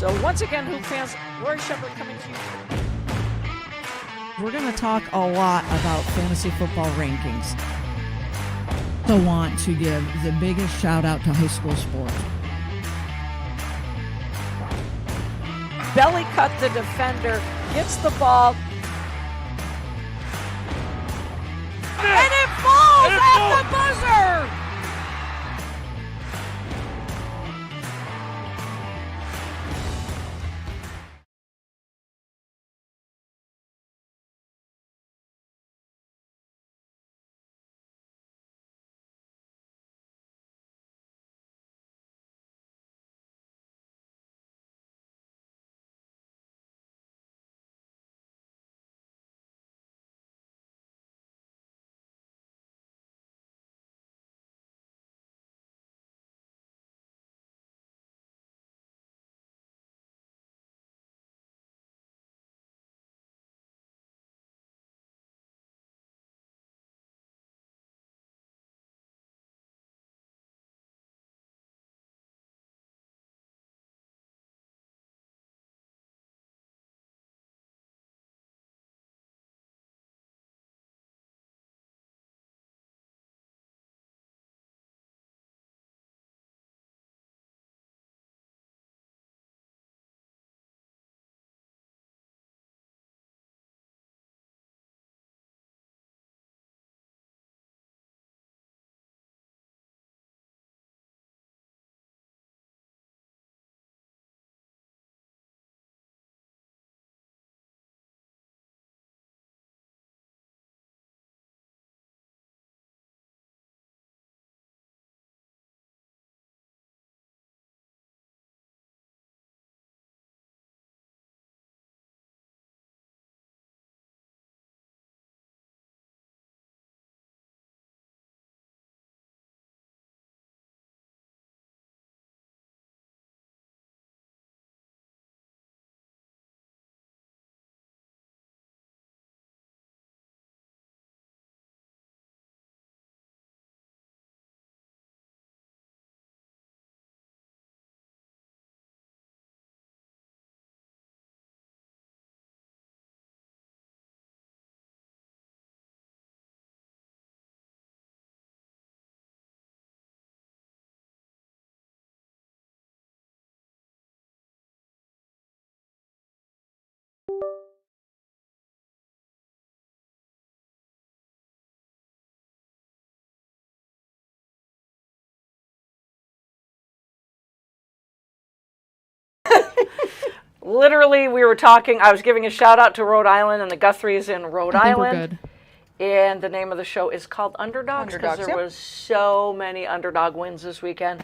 So once again, Hoop fans, Lori Shepard coming to you. We're going to talk a lot about fantasy football rankings. I want to give the biggest shout out to high school sports. Belly cut the defender, gets the ball, and it falls at the buzzer! Literally, we were talking, I was giving a shout out to Rhode Island and the Guthries in Rhode Island. We're good. And the name of the show is called Underdogs because there was so many underdog wins this weekend.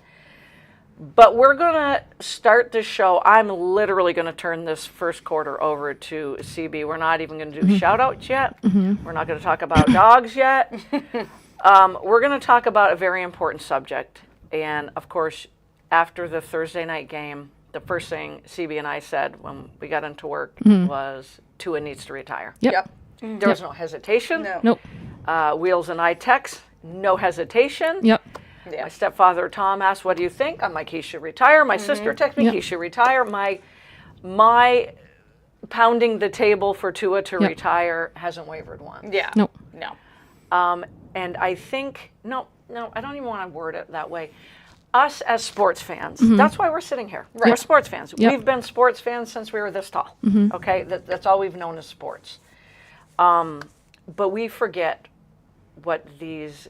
But we're going to start the show. I'm literally going to turn this first quarter over to CB. We're not even going to do shout outs yet. We're not going to talk about dogs yet. We're going to talk about a very important subject. And of course, after the Thursday night game, the first thing CB and I said when we got into work was Tua needs to retire. Yep. There was no hesitation. No. Nope. Wheels and I text, no hesitation. Yep. My stepfather Tom asked, "What do you think?" I'm like, "He should retire." My sister texted me, "He should retire." My pounding the table for Tua to retire hasn't wavered once. Yeah. Nope. No. And I think no, I don't even want to word it that way. Us as sports fans, that's why we're sitting here. We're sports fans. Yep. We've been sports fans since we were this tall. Okay, that's all we've known as sports. But we forget what these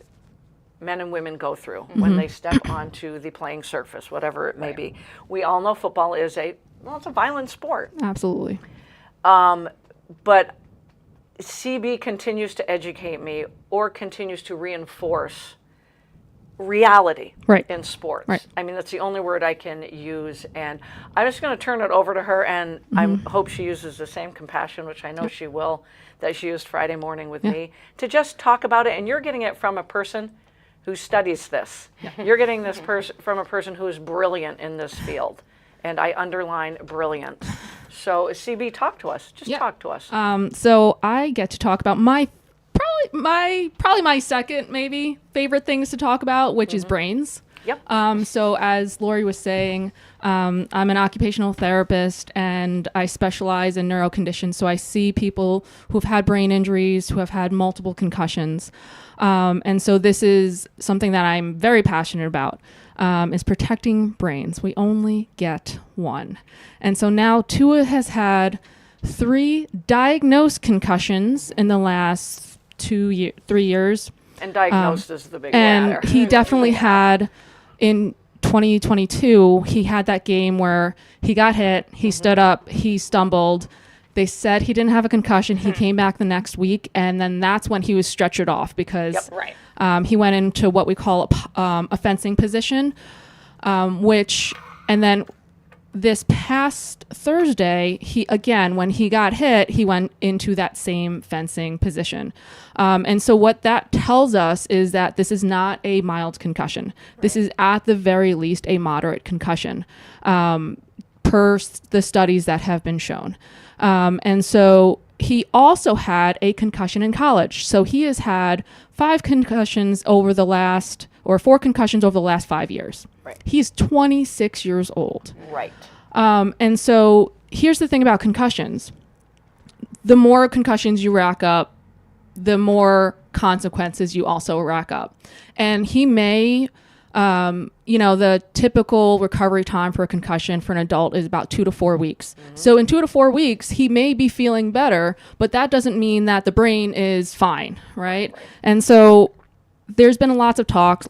men and women go through when they step onto the playing surface, whatever it may be. We all know football is it's a violent sport. Absolutely. But CB continues to educate me or continues to reinforce reality in sports. Right. I mean, that's the only word I can use. And I'm just going to turn it over to her, and I hope she uses the same compassion, which I know she will, that she used Friday morning with me, to just talk about it. And you're getting it from a person who studies this. You're getting this from a person who is brilliant in this field. And I underline brilliant. So CB, talk to us. Just talk to us. So I get to talk about probably my second maybe favorite things to talk about, which is brains. Yep. So as Lori was saying, I'm an occupational therapist and I specialize in neuro conditions. So I see people who've had brain injuries, who have had multiple concussions. And so this is something that I'm very passionate about, is protecting brains. We only get one. And so now Tua has had 3 diagnosed concussions in the last 3 years. And diagnosed is the big And ladder. he definitely had, in 2022, he had that game where he got hit, he stood up, he stumbled. They said he didn't have a concussion. He came back the next week, and then that's when he was stretchered off because he went into what we call a fencing position, and then this past Thursday, when he got hit, he went into that same fencing position. And so what that tells us is that this is not a mild concussion. Right. This is at the very least a moderate concussion, per the studies that have been shown. And so he also had a concussion in college. So he has had 4 concussions over the last 5 years. Right. He's 26 years old. Right. And so here's the thing about concussions. The more concussions you rack up, the more consequences you also rack up. And he may, the typical recovery time for a concussion for an adult is about 2 to 4 weeks. Mm-hmm. So in 2 to 4 weeks, he may be feeling better, but that doesn't mean that the brain is fine, right? And so there's been lots of talk,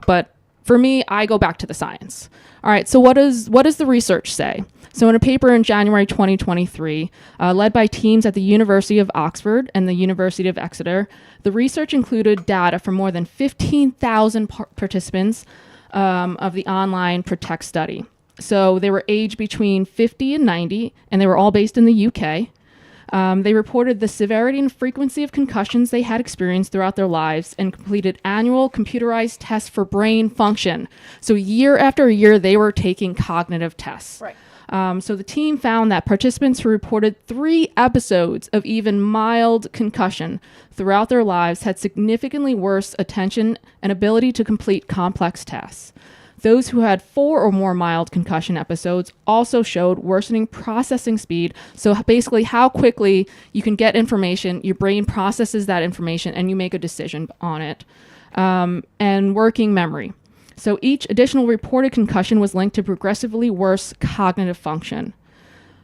but for me, I go back to the science. All right, so what does the research say? So in a paper in January 2023, led by teams at the University of Oxford and the University of Exeter, the research included data from more than 15,000 participants of the online PROTECT study. So they were aged between 50 and 90, and they were all based in the UK. They reported the severity and frequency of concussions they had experienced throughout their lives and completed annual computerized tests for brain function. So year after year, they were taking cognitive tests. Right. So the team found that participants who reported 3 episodes of even mild concussion throughout their lives had significantly worse attention and ability to complete complex tasks. Those who had 4 or more mild concussion episodes also showed worsening processing speed. So basically how quickly you can get information, your brain processes that information, and you make a decision on it. And working memory. So each additional reported concussion was linked to progressively worse cognitive function.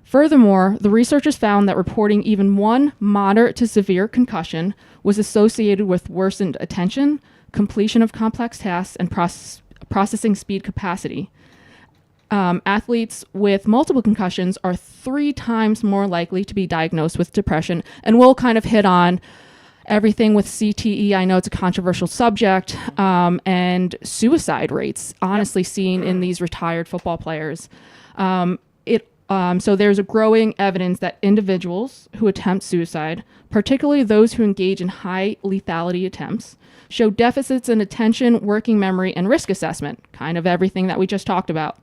Furthermore, the researchers found that reporting even one moderate to severe concussion was associated with worsened attention, completion of complex tasks, and processing speed capacity. Athletes with multiple concussions are 3 times more likely to be diagnosed with depression. And we'll kind of hit on everything with CTE. I know it's a controversial subject, and suicide rates, honestly, seen in these retired football players. So there's a growing evidence that individuals who attempt suicide, particularly those who engage in high lethality attempts, show deficits in attention, working memory, and risk assessment, kind of everything that we just talked about,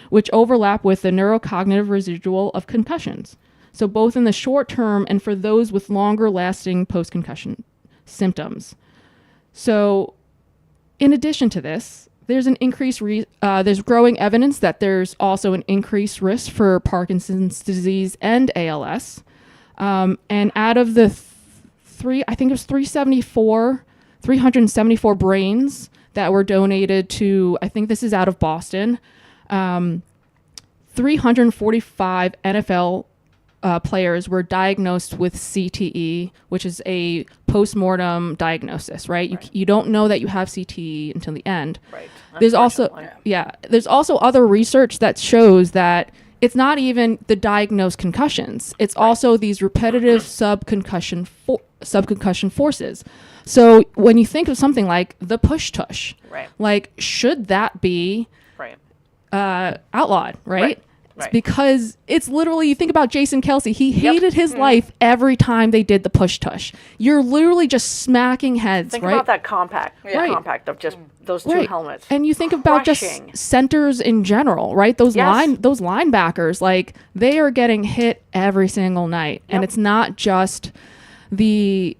which overlap with the neurocognitive residual of concussions. So both in the short term and for those with longer lasting post-concussion symptoms. So in addition to this, there's an there's growing evidence that there's also an increased risk for Parkinson's disease and ALS. And out of the 374 brains that were donated to, I think this is out of Boston, 345 NFL players were diagnosed with CTE, which is a post-mortem diagnosis, right? You don't know that you have CTE until the end. Right. There's also other research that shows that it's not even the diagnosed concussions. It's also these repetitive subconcussion forces. So when you think of something like the push-tush, like should that be outlawed, right? It's because it's literally, you think about Jason Kelsey, he hated his life every time they did the push-tush. You're literally just smacking heads, Think right? about that compact of just those 2 helmets. And you think about just centers in general, right? Those linebackers, like they are getting hit every single night. And it's not just the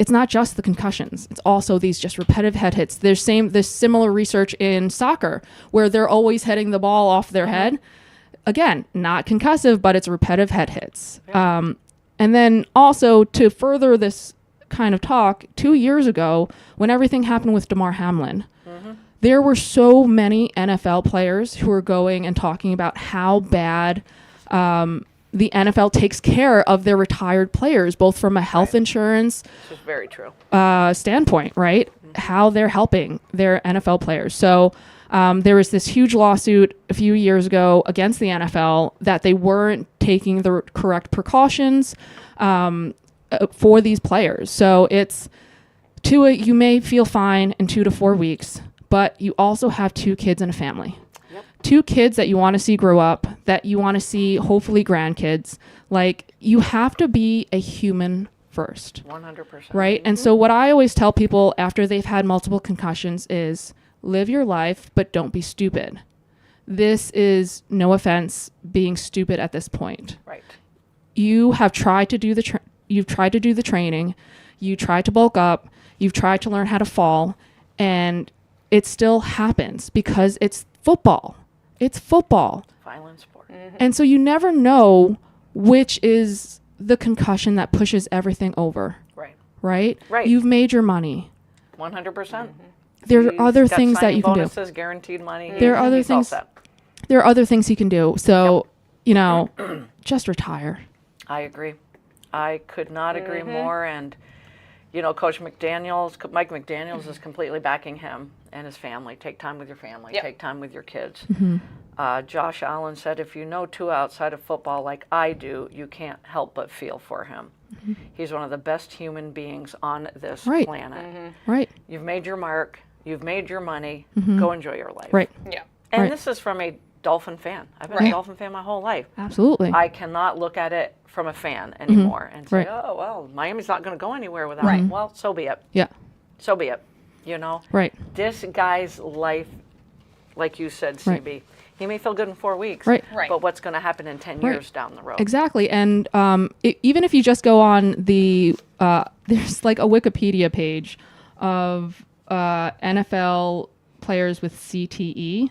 it's not just the concussions. It's also these just repetitive head hits. There's similar research in soccer where they're always hitting the ball off their head. Again, not concussive, but it's repetitive head hits. And then also to further this kind of talk, 2 years ago, when everything happened with Damar Hamlin, there were so many NFL players who were going and talking about how bad the NFL takes care of their retired players, both from a health insurance This is very true. Standpoint, right? How they're helping their NFL players. So there was this huge lawsuit a few years ago against the NFL that they weren't taking the correct precautions for these players. So it's you may feel fine in 2 to 4 weeks, but you also have 2 kids and a family. Yep. 2 kids that you want to see grow up, that you want to see hopefully grandkids. Like, you have to be a human first. 100%. Right? And so what I always tell people after they've had multiple concussions is live your life, but don't be stupid. This is, no offense, being stupid at this point. Right. You have tried to do the training, you tried to bulk up, you've tried to learn how to fall, and it still happens because it's football. It's football. Violent sport. And so you never know which is the concussion that pushes everything over. Right. Right? Right. You've made your money. 100%. There are other got things that signing you can do. bonuses, guaranteed money. There are other He's all things. set. There are other things he can do. So, just retire. I agree. I could not agree more. And, Coach Mike McDaniels is completely backing him and his family. Take time with your family. Yep. Take time with your kids. Josh Allen said, if you know Tua outside of football like I do, you can't help but feel for him. He's one of the best human beings on this Right. planet. Right. You've made your mark. You've made your money. Go enjoy your life. Right. Yeah. And Right. this is from a Dolphin fan. I've been a Dolphin fan my whole life. Absolutely. I cannot look at it from a fan anymore and say, Right. oh, well, Miami's not going to go anywhere without Right. him. Well, so be it. Yeah. So be it. Right. This guy's life, like you said, CB, he may feel good in 4 weeks, Right. Right. but what's going to happen in 10 Right. years down the road? Exactly. And even if you just go on the, there's like a Wikipedia page of NFL players with CTE,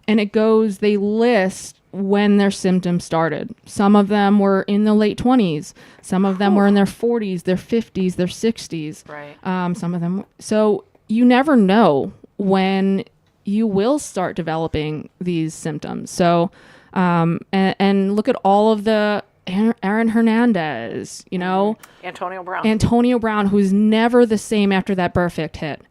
and they list when their symptoms started. Some of them were in the late 20s. Some of them were in their 40s, their 50s, their 60s. Right. Some of them. So you never know when you will start developing these symptoms. So, and look at all of the Aaron Hernandez, Antonio Brown, who's never the same after that perfect hit.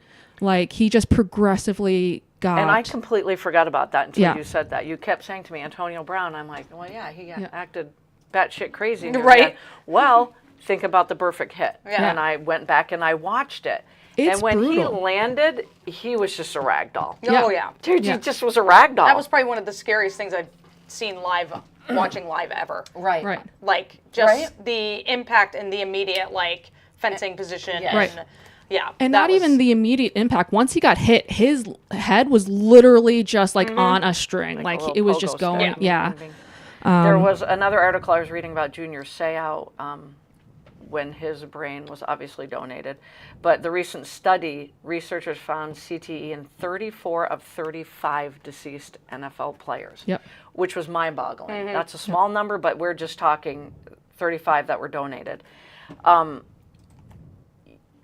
Like, he just progressively got. And I completely forgot about that until Yeah. you said that. You kept saying to me, Antonio Brown. I'm like, well, yeah, he acted batshit crazy. Right. Then. Well, think about the perfect hit. Yeah. And I went back and I watched it. It's and when brutal. he landed, he was just a rag doll. Oh, yeah. Dude, Yeah. he just was a rag doll. That was probably one of the scariest things I've seen live, watching live ever. right. Right. Like, just Right? the impact and the immediate, fencing position. Yes. Right. And, yeah. And that not was- even the immediate impact. Once he got hit, his head was literally just like on a string. Like, a little it was pogo just stick. going. Yeah. There was another article I was reading about Junior Seau when his brain was obviously donated. But the recent study, researchers found CTE in 34 of 35 deceased NFL players, Yep. which was mind-boggling. That's a small number, but we're just talking 35 that were donated.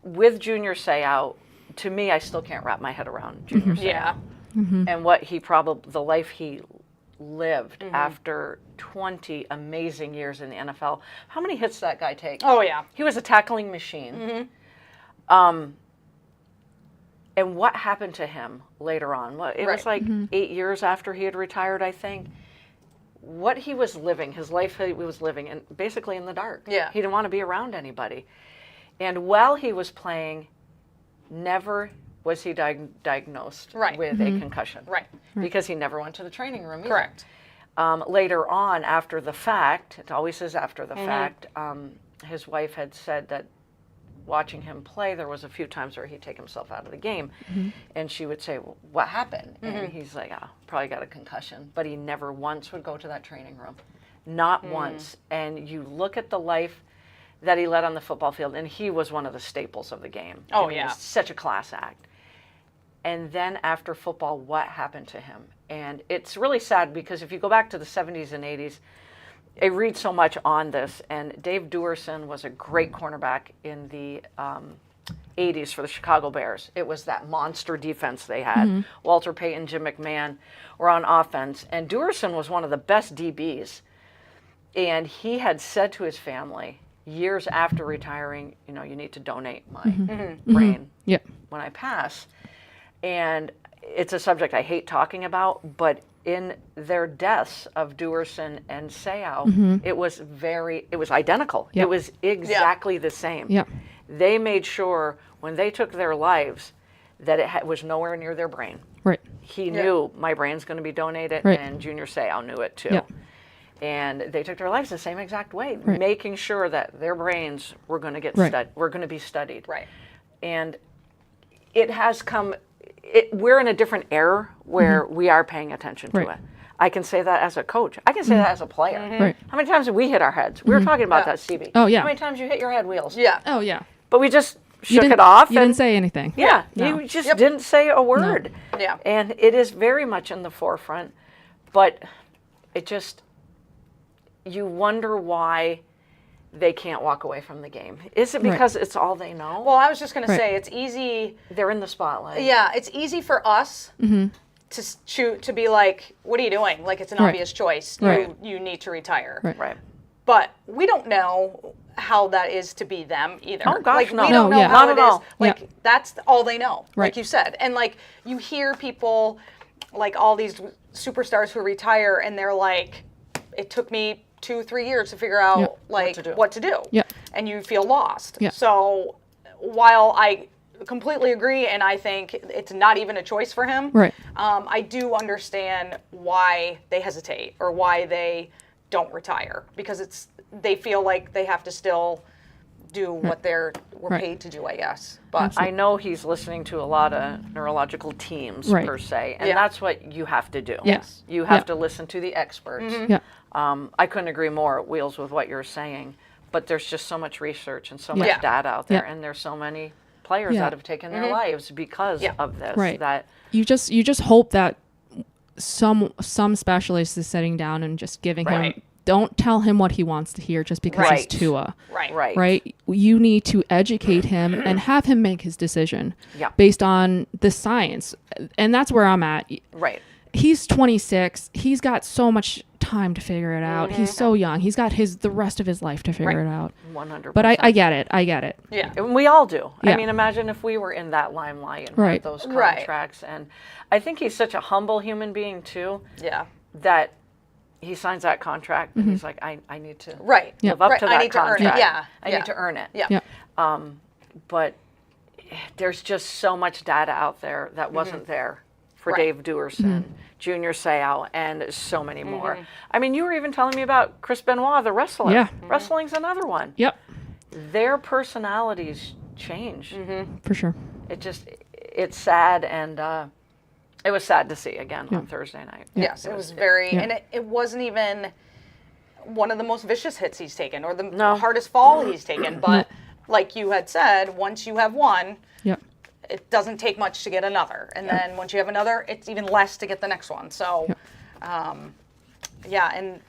With Junior Seau, to me, I still can't wrap my head around Junior Seau. Yeah. And what the life he lived after 20 amazing years in the NFL. How many hits did that guy take? Oh, yeah. He was a tackling machine. And what happened to him later on? It was like 8 years after he had retired, I think. What he was living, his life he was living, and basically in the dark. Yeah. He didn't want to be around anybody. And while he was playing, never was he diagnosed Right. with a concussion. Right. Because he never went to the training room either. Correct. Later on, after the fact, it always says after the fact, his wife had said that watching him play, there was a few times where he'd take himself out of the game. And she would say, well, what happened? And he's like, probably got a concussion. But he never once would go to that training room. Not once. And you look at the life that he led on the football field, and he was one of the staples of the game. Oh, I mean, yeah. he's such a class act. And then after football, what happened to him? And it's really sad because if you go back to the 70s and 80s, I read so much on this, and Dave Duerson was a great cornerback in the 80s for the Chicago Bears. It was that monster defense they had. Walter Payton, Jim McMahon were on offense, and Duerson was one of the best DBs. And he had said to his family years after retiring, you know, you need to donate my brain when I pass. And it's a subject I hate talking about, but in their deaths of Duerson and Seau, it was identical. It was exactly the same. They made sure when they took their lives that it was nowhere near their brain. Right. He knew my brain's going to be donated, and Junior Seau knew it too. And they took their lives the same exact way, making sure that their brains were going to get were going to be studied. Right. And it has come. We're in a different era where we are paying attention to it. I can say that as a coach. I can say that as a player. Right. How many times have we hit our heads? We were talking about that, Stevie. Oh, yeah. How many times you hit your head, Wheels? Yeah. Oh, yeah. But we just You shook it off. You didn't say anything. Yeah. No. You just didn't say a word. No. Yeah. And it is very much in the forefront. But it just, you wonder why they can't walk away from the game. Is it because it's all they know? Well, I was just going to say, it's easy. They're in the spotlight. Yeah, it's easy for us to be like, what are you doing? Like, it's an obvious choice. You need to retire. Right. But we don't know how that is to be them either. Oh, gosh, like, no. we don't No, know yeah. how Not it at is. all. Like, that's all they know, Right. like you said. And, like, you hear people, like, all these superstars who retire, and they're like, it took me 2-3 years to figure out, like, what to do. Yeah. And you feel lost. Yeah. So while I completely agree, and I think it's not even a choice for him, I do understand why they hesitate or why they don't retire, because they feel like they have to still do what we're paid to do, I guess. But I know he's listening to a lot of neurological teams per se, and that's what you have to do. Yes. You have to listen to the experts. Yeah. I couldn't agree more, Wheels, with what you're saying, but there's just so much research and so much data out there, and there's so many players that have taken their lives because of this. Right. That you just hope that some specialist is sitting down and just giving him. Don't tell him what he wants to hear just because he's Tua. Right. You need to educate him and have him make his decision based on the science. And that's where I'm at. Right. He's 26. He's got so much time to figure it out. He's so young. He's got the rest of his life to figure it out. 100%. But I get it. I get it. yeah. And we all do. Yeah. I mean, imagine if we were in that limelight and Right. had those contracts. And I think he's such a humble human being too, Yeah. that he signs that contract and he's like, I need to Live up to that I need contract. to earn it. Yeah. I need to earn it. Yeah. Yeah. But there's just so much data out there that wasn't there for Dave Duerson, Junior Seau, and so many more. I mean, you were even telling me about Chris Benoit, the wrestler. Yeah. Wrestling's another one. Yep. Their personalities change. For sure. It's sad, and it was sad to see again on Thursday night. Yes, it was very, and it wasn't even one of the most vicious hits he's taken or the hardest fall he's taken. But like you had said, once you have one, it doesn't take much to get another. And then once you have another, it's even less to get the next one. So, and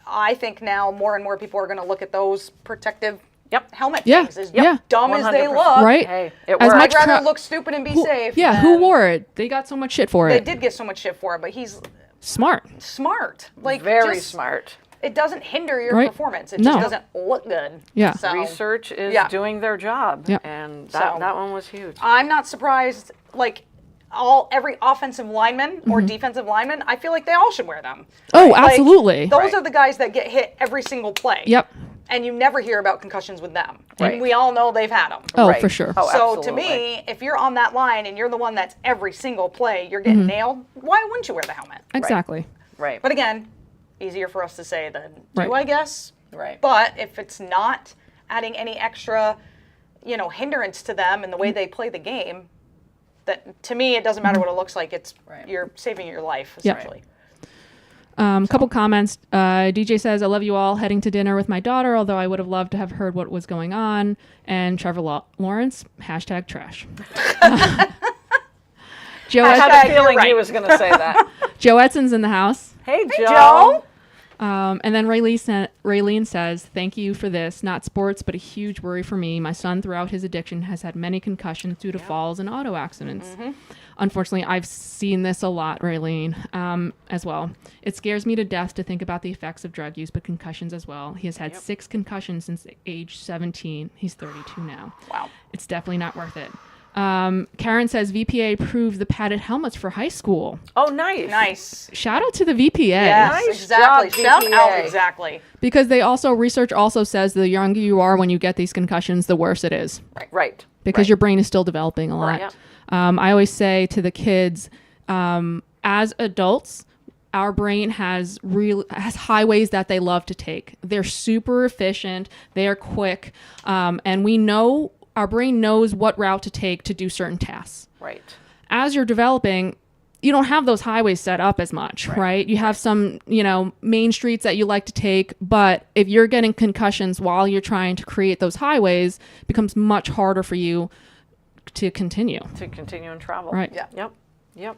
I think now more and more people are going to look at those protective helmet things. As dumb as they 100%. look. Right. Hey, it As worked. much I'd rather look stupid and be safe. Yeah. than- Who wore it? They got so much shit for They it. did get so much shit for it, but he's Smart. smart. Like, Very just- smart. It doesn't hinder your Right. performance. It No. just doesn't look good. Yeah. So, Research is doing their job, and that one was huge. I'm not surprised. Like every offensive lineman or defensive lineman, I feel like they all should wear them. Oh, Like, absolutely. those are the guys that get hit every single play. Yep. And you never hear about concussions with them. Right. And we all know they've had them. Oh, Right. for sure. Oh, So absolutely. to me, if you're on that line and you're the one that's every single play, you're getting nailed, why wouldn't you wear the helmet? Exactly. Right. But again, easier for us to say than do, Right. I guess. Right. But if it's not adding any extra, hindrance to them and the way they play the game, that to me it doesn't matter what it looks like. It's you're saving your life Yeah. essentially. Couple comments. DJ says, I love you all. Heading to dinner with my daughter, although I would have loved to have heard what was going on. And Trevor Lawrence, hashtag trash. Joe I had a feeling he was going to say that. Joe Edson's in the house. Hey, Joe. And then Raylene says, thank you for this. Not sports, but a huge worry for me. My son, throughout his addiction, has had many concussions due to falls and auto accidents. Mm-hmm. Unfortunately, I've seen this a lot, Raylene, as well. It scares me to death to think about the effects of drug use, but concussions as well. He has had 6 concussions since age 17. He's 32 now. Wow. It's definitely not worth it. Karen says VPA approved the padded helmets for high school. Oh, nice. Nice. Shout out to the VPA. Yes, Nice exactly. job, Shout VPA. out, exactly. Because research also says the younger you are when you get these concussions, the worse it is. Right. Because your brain is still developing a lot. Right. I always say to the kids, as adults, our brain has highways that they love to take. They're super efficient. They are quick. And we know our brain knows what route to take to do certain tasks. Right. As you're developing, you don't have those highways set up as much, right? You have some, main streets that you like to take, but if you're getting concussions while you're trying to create those highways, it becomes much harder for you to continue. To continue and travel. Right. Yeah. Yep.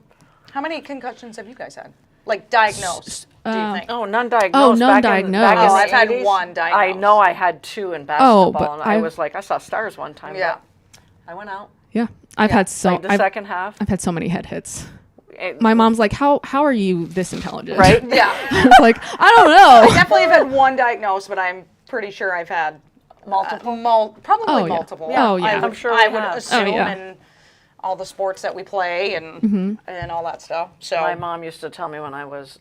How many concussions have you guys had? Like diagnosed, do you think? Oh, none diagnosed. Oh, none back in diagnosed. the I've had 80s. one diagnosed. I know I had 2 in basketball, but and I was like, I saw stars one time. Yeah. but I went out. Yeah. I've had Played the second half. I've had so many head hits. My mom's like, how are you this intelligent? Right? Yeah. I was like, I don't know. I definitely have had one diagnosed, but I'm pretty sure I've had Multiple. Probably Oh, yeah. multiple. Oh, yeah. I'm sure I we would have. assume Oh, yeah. in all the sports that we play and all that stuff. So My mom used to tell me when I was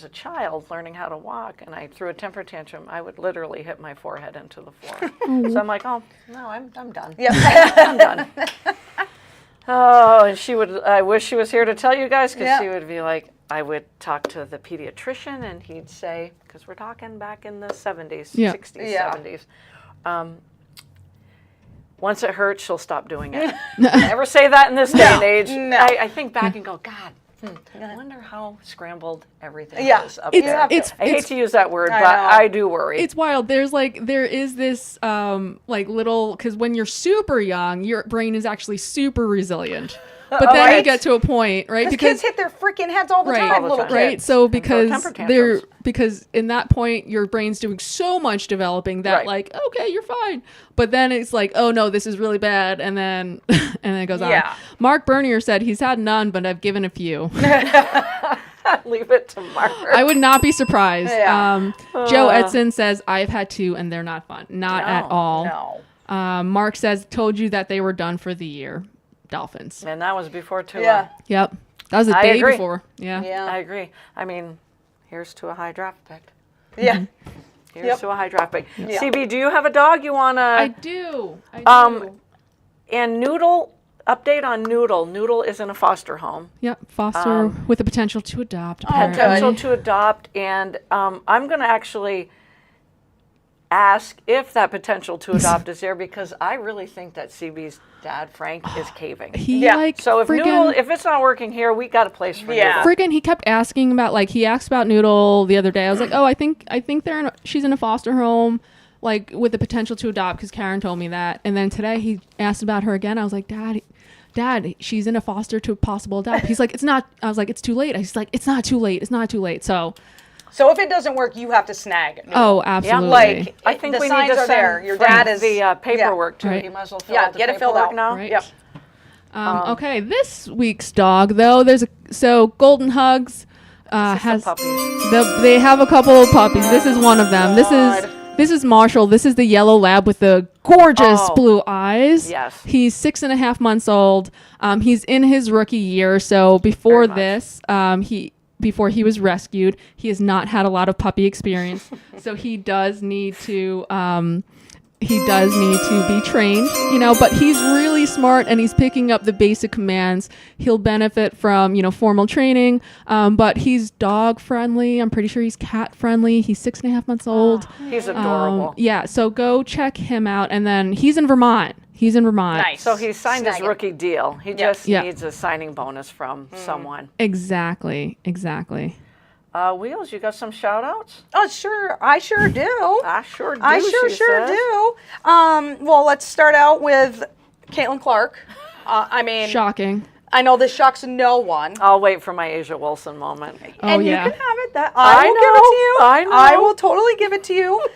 a child, learning how to walk, and I threw a temper tantrum, I would literally hit my forehead into the floor. So I'm like, oh, no, I'm done. yeah. I'm done. Oh, and I wish she was here to tell you guys, because Yeah. she would be like, I would talk to the pediatrician, and he'd say, because we're talking back in the 70s, Yeah. 60s, Yeah. 70s. Once it hurts, she'll stop doing it. Never say that in this day and age. No. I think back and go, God, I wonder how scrambled everything Yeah. is up It's- there. it's- I hate to use that word, I but know. I do worry. It's wild. There is this little, because when you're super young, your brain is actually super resilient. But then you right. get to a point, right? Because kids hit their freaking heads all the Right. time, All the little time. right. kids. So temper because tantrums. in that point your brain's doing so much developing that Right. like, okay, you're fine. But then it's like, oh no, this is really bad, and then it goes on. Yeah. Mark Bernier said he's had none, but I've given a few. Leave it to Mark. I would not be surprised. Yeah. Joe Edson says I've had 2 and they're not fun. Not at all. No. Mark says told you that they were done for the year. Dolphins. And that was before Tua. Yeah. Yep. That was the I day agree. before. Yeah. Yeah. I agree. I mean, here's to a high draft pick. Yeah. Here's Yep. to a high draft pick. Yeah. CB, do you have a dog you want I to... do. And Noodle, update on Noodle. Noodle is in a foster home. Yep. Foster with the potential to adopt. Potential to adopt. And I'm going to actually ask if that potential to adopt is there, because I really think that CB's dad, Frank, is caving. He Yeah. like So if friggin- Noodle, if it's not working here, we got a place for Yeah. Noodle. he kept asking about he asked about Noodle the other day. I was like, oh, I think she's in a foster home, like with the potential to adopt, because Karen told me that. And then today he asked about her again. I was like, Dad, she's in a foster to possible adopt. He's like, it's not. I was like, it's too late. He's like, it's not too late. It's not too late. So if it doesn't work, you have to snag it. oh, absolutely. Like I think the we signs need to are send there. Your Frank dad is the paperwork too. Right. You might as well fill Yeah, out the get it filled paperwork out. now. Right. Yep. Okay, this week's dog though, Golden Hugs has Puppies. they have a couple of puppies. This is one of them. This is Marshall. This is the yellow lab with the gorgeous Oh. blue eyes. Yes. He's 6.5 months old. He's in his rookie year. So before Very much. before he was rescued, he has not had a lot of puppy experience. So he does need to be trained, but he's really smart and he's picking up the basic commands. He'll benefit from, formal training, but he's dog friendly. I'm pretty sure he's cat friendly. He's 6.5 months old. He's adorable. Yeah, so go check him out. And then he's in Vermont. Nice. So he signed his Snag it. rookie deal. He just Yeah. needs a signing bonus from someone. Exactly. Wheels, you got some shout-outs? Oh, sure. I sure do. I sure do. I sure do. Well, let's start out with Caitlin Clark. I mean, Shocking. I know this shocks no one. I'll wait for my Asia Wilson moment. And yeah. you can have it. I will give it to you. I know. I will totally give it to you.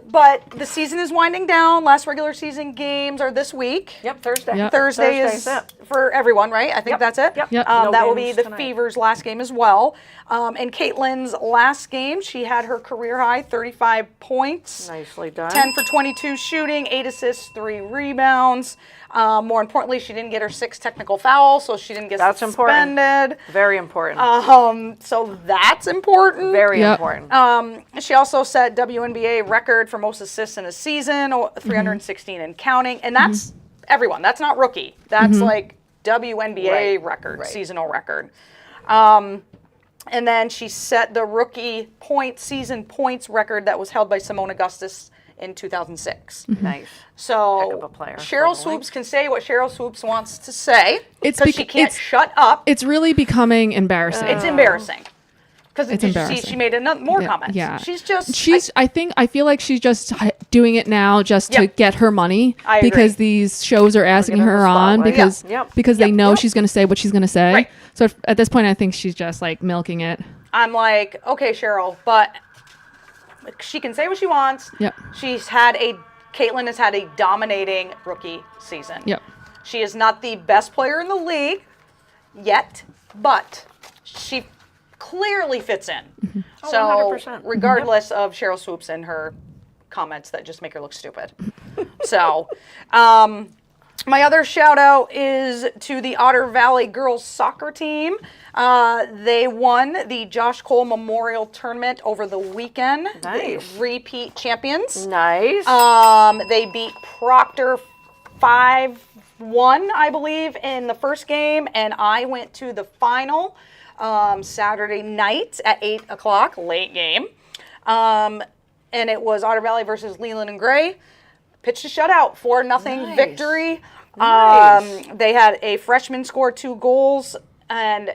But the season is winding down. Last regular season games are this week. Yep, Thursday. Yep. Thursday is for everyone, right? I think that's it. Yep. Yep. No That will be games the tonight. Fever's last game as well. And Caitlin's last game, she had her career high, 35 points. Nicely done. 10 for 22 shooting, 8 assists, 3 rebounds. More importantly, she didn't get her 6th technical foul, so she didn't get That's important. suspended. Very important. So that's important. Very Yep. important. She also set WNBA record for most assists in a season, 316 and counting. And that's everyone. That's not rookie. That's like WNBA record, seasonal record. And then she set the rookie season points record that was held by Simone Augustus in 2006. Nice. So Heck of a player, Cheryl certainly. Swoops can say what Cheryl Swoops wants to say It's because bec- she can't it's- shut up. It's really becoming embarrassing. It's embarrassing. Because It's did you see embarrassing. she made more comments? Yeah. She's I feel like she's just doing it now just to Yep. get her money I agree. because these shows are asking Get her in her the on spotlight. because Yep. because they Yep. know Yep. she's going to say what she's going to say. Right. So at this point I think she's just like milking it. I'm like, okay, Cheryl, but she can say what she wants. Yep. Caitlin has had a dominating rookie season. Yep. She is not the best player in the league yet, but she clearly fits in. So 100%. regardless of Cheryl Swoops and her comments that just make her look stupid. So my other shout out is to the Otter Valley girls soccer team. They won the Josh Cole Memorial Tournament over the weekend. Nice. Repeat champions. Nice. They beat Proctor 5-1, I believe, in the first game, and I went to the final Saturday night at 8 o'clock, late game. And it was Otter Valley versus Leland and Gray. Pitched a shutout, 4-0 Nice. victory. Nice. They had a freshman score 2 goals, and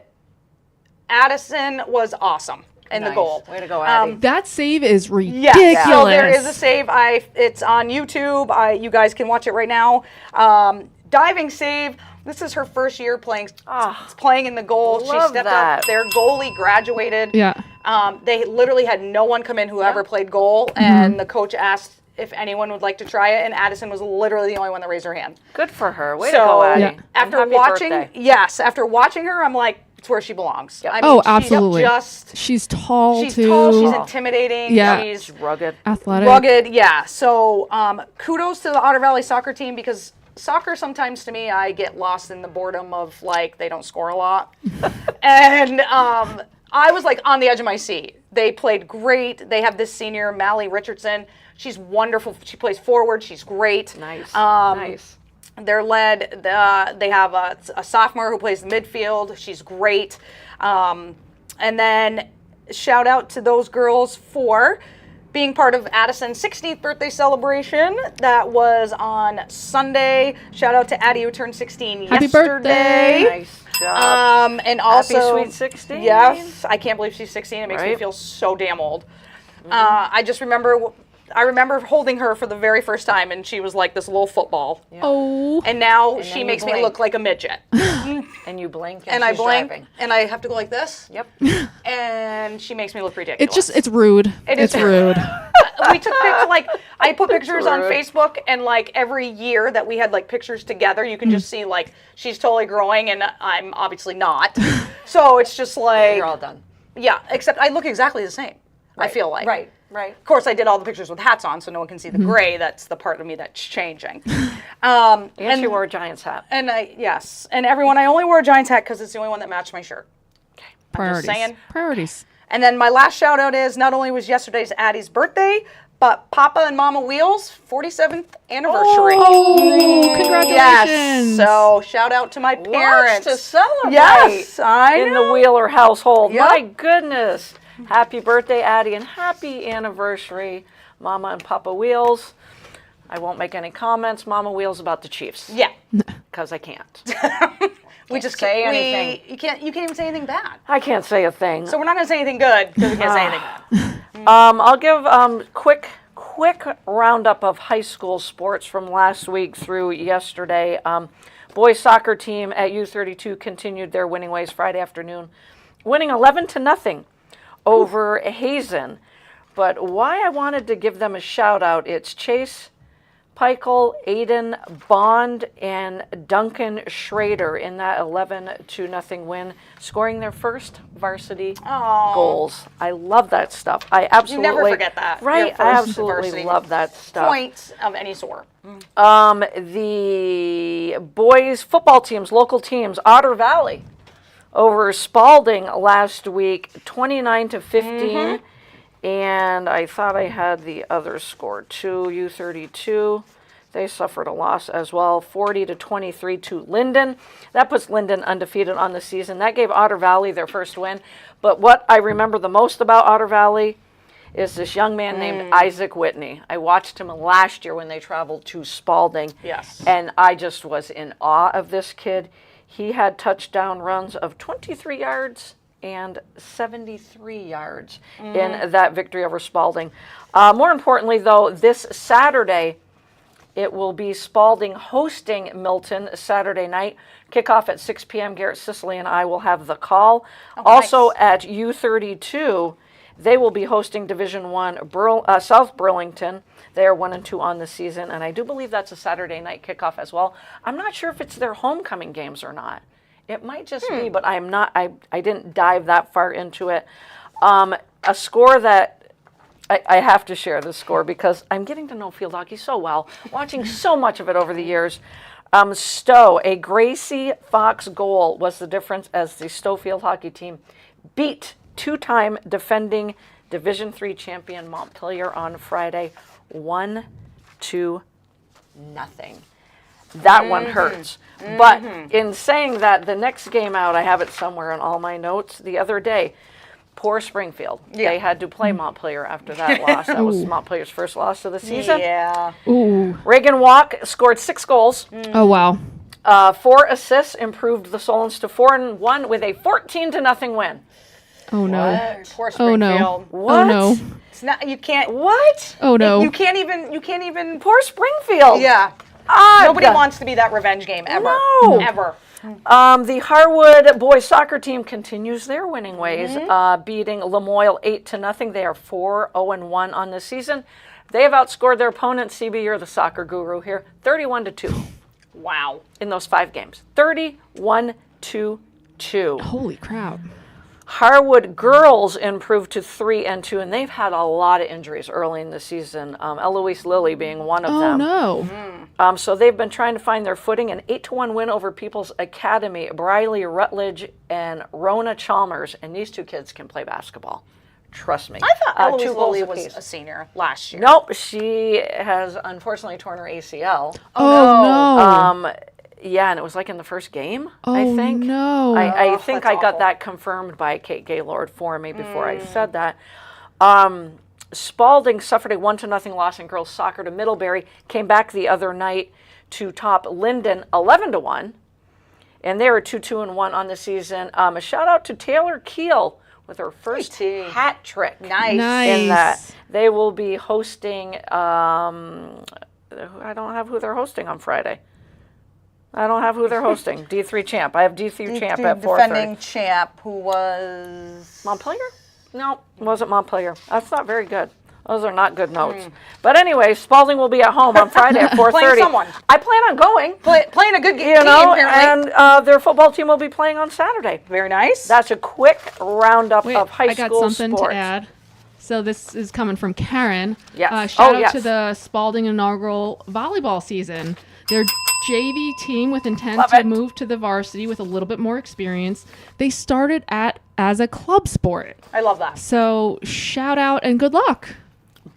Addison was awesome in the Nice. goal. Way to go, Addie. That save is Yes. ridiculous. So there is a save. It's on YouTube. You guys can watch it right now. Diving save. This is her first year playing in the goal. She Love stepped that. up. Their goalie graduated. Yeah. They literally had no one come in who ever played goal, and the coach asked if anyone would like to try it, and Addison was literally the only one that raised her hand. Good for her. Way to go, Addie. Yeah. And After happy watching, birthday. after watching her, I'm like, it's where she belongs. Yep. I mean, Oh, she's absolutely. She's tall too. tall. She's intimidating. Yeah. She's Rugged. athletic. rugged. Yeah. So kudos to the Otter Valley soccer team, because soccer sometimes to me I get lost in the boredom of like they don't score a lot, and I was like on the edge of my seat. They played great. They have this senior Mally Richardson. She's wonderful. She plays forward. She's great. Nice. Nice. They're led. They have a sophomore who plays midfield. She's great. And then shout out to those girls for being part of Addison's 16th birthday celebration. That was on Sunday. Shout out to Addie, who turned 16 Happy yesterday. birthday. Nice job. And also, Sweet 16. Yes, I can't believe she's 16. It makes me Right. feel so damn old. I just remember holding her for the very first time, and she was like this little football. Oh. And now then she you makes me blink. look like a midget. And you blink And I she's blink, driving. and I have to go like this. Yep. And she makes me look ridiculous. It's rude. is It's rude. We took pictures, I put pictures on rude. Facebook, and like every year that we had like pictures together, you can just see like she's totally growing, and I'm obviously not. So it's just like, You're all done. yeah, except I look exactly the same. I feel like. Right. Of course, I did all the pictures with hats on, so no one can see the gray. That's the part of me that's changing. And she wore a Giants hat. And and everyone, I only wore a Giants hat because it's the only one that matched my shirt. Priorities. saying. Priorities. And then my last shout out is not only was yesterday's Addie's birthday, but Papa and Mama Wheels 47th anniversary. Oh, congratulations. Yes. So shout out to my parents. Lots to celebrate. Yes, I in know. the Wheeler household. Yep. My goodness. Happy birthday, Addie, and happy anniversary, Mama and Papa Wheels. I won't make any comments, Mama Wheels, about the Chiefs. Yeah. Because I can't. We just say can't, anything. You can't even say anything bad. I can't say a thing. So we're not going to say anything good because we can't say anything bad. I'll give quick roundup of high school sports from last week through yesterday. Boys soccer team at U32 continued their winning ways Friday afternoon, winning 11-0 over Hazen. But why I wanted to give them a shout out, it's Chase Peichel, Aiden Bond, and Duncan Schrader in that 11-0 win, scoring their first varsity goals. I love that stuff. I absolutely You never forget that. Right, I absolutely love that stuff. Point of any sort. The boys football teams, local teams, Otter Valley over Spalding last week, 29-15. And I thought I had the other score too. U32, they suffered a loss as well, 40-23 to Linden. That puts Linden undefeated on the season. That gave Otter Valley their first win. But what I remember the most about Otter Valley is this young man named Isaac Whitney. I watched him last year when they traveled to Spalding. Yes. And I just was in awe of this kid. He had touchdown runs of 23 yards and 73 yards in that victory over Spalding. More importantly, though, this Saturday, it will be Spalding hosting Milton Saturday night. Kickoff at 6 p.m. Garrett Sicily and I will have the call. Also at U32, they will be hosting Division I South Burlington. They are 1-2 on the season, and I do believe that's a Saturday night kickoff as well. I'm not sure if it's their homecoming games or not. It might just be, but I'm not. I didn't dive that far into it. A score that I have to share this score because I'm getting to know field hockey so well, watching so much of it over the years. Stowe, a Gracie Fox goal was the difference as the Stowe field hockey team beat two-time defending Division III champion Montpelier on Friday, 1-0. That one hurts. But in saying that, the next game out, I have it somewhere in all my notes, the other day, poor Springfield. Yeah. They had to play Montpelier after that loss. That was Montpelier's first loss of the season. Yeah. Ooh. Reagan Walk scored 6 goals. Oh, wow. 4 assists, improved the Solons to 4-1 with a 14-0 win. Oh, no. Poor Oh, Springfield. no. What? Oh, no. It's not. You can't. What? Oh, no. You can't even. Poor Springfield. Yeah. Ah, Nobody wants to be that revenge game ever. No. Ever. The Harwood boys soccer team continues their winning ways, beating Lamoille 8-0. They are 4-0-1 on the season. They have outscored their opponent. CB, you're the soccer guru here. 31-2. Wow. In those 5 games. 31-2. Holy crap. Harwood girls improved to 3-2, and they've had a lot of injuries early in the season. Eloise Lilly being one of them. Oh, no. So they've been trying to find their footing. An 8-1 win over People's Academy, Briley Rutledge and Rona Chalmers, and these 2 kids can play basketball. Trust me. I thought 2 Eloise goals Lilly was apiece. a senior last year. Nope, she has unfortunately torn her ACL. Oh, no. Yeah, and it was like in the first game, Oh, I think. no. I think that's I got awful. that confirmed by Kate Gaylord for me before I said that. Spalding suffered a 1-0 loss in girls soccer to Middlebury, came back the other night to top Linden 11-1, and they were 2-1 on the season. A shout out to Taylor Keel with her first hat trick. Nice. In that they will be hosting. I don't have who they're hosting on Friday. D3 champ. I have D3 champ at 4:30. Defending champ who was Montpelier? No, it wasn't Montpelier. That's not very good. Those are not good notes. But anyway, Spalding will be at home on Friday at 4:30. Playing someone. I plan on going. playing a good game. You know, Apparently. and their football team will be playing on Saturday. Very nice. That's a quick roundup Wait, of high I got school something sports. to add. So this is coming from Karen. Yes. Shout out yes. to the Spalding inaugural volleyball season. Their JV team with intent Love to it. move to the varsity with a little bit more experience. They started as a club sport. I love that. So shout out and good luck.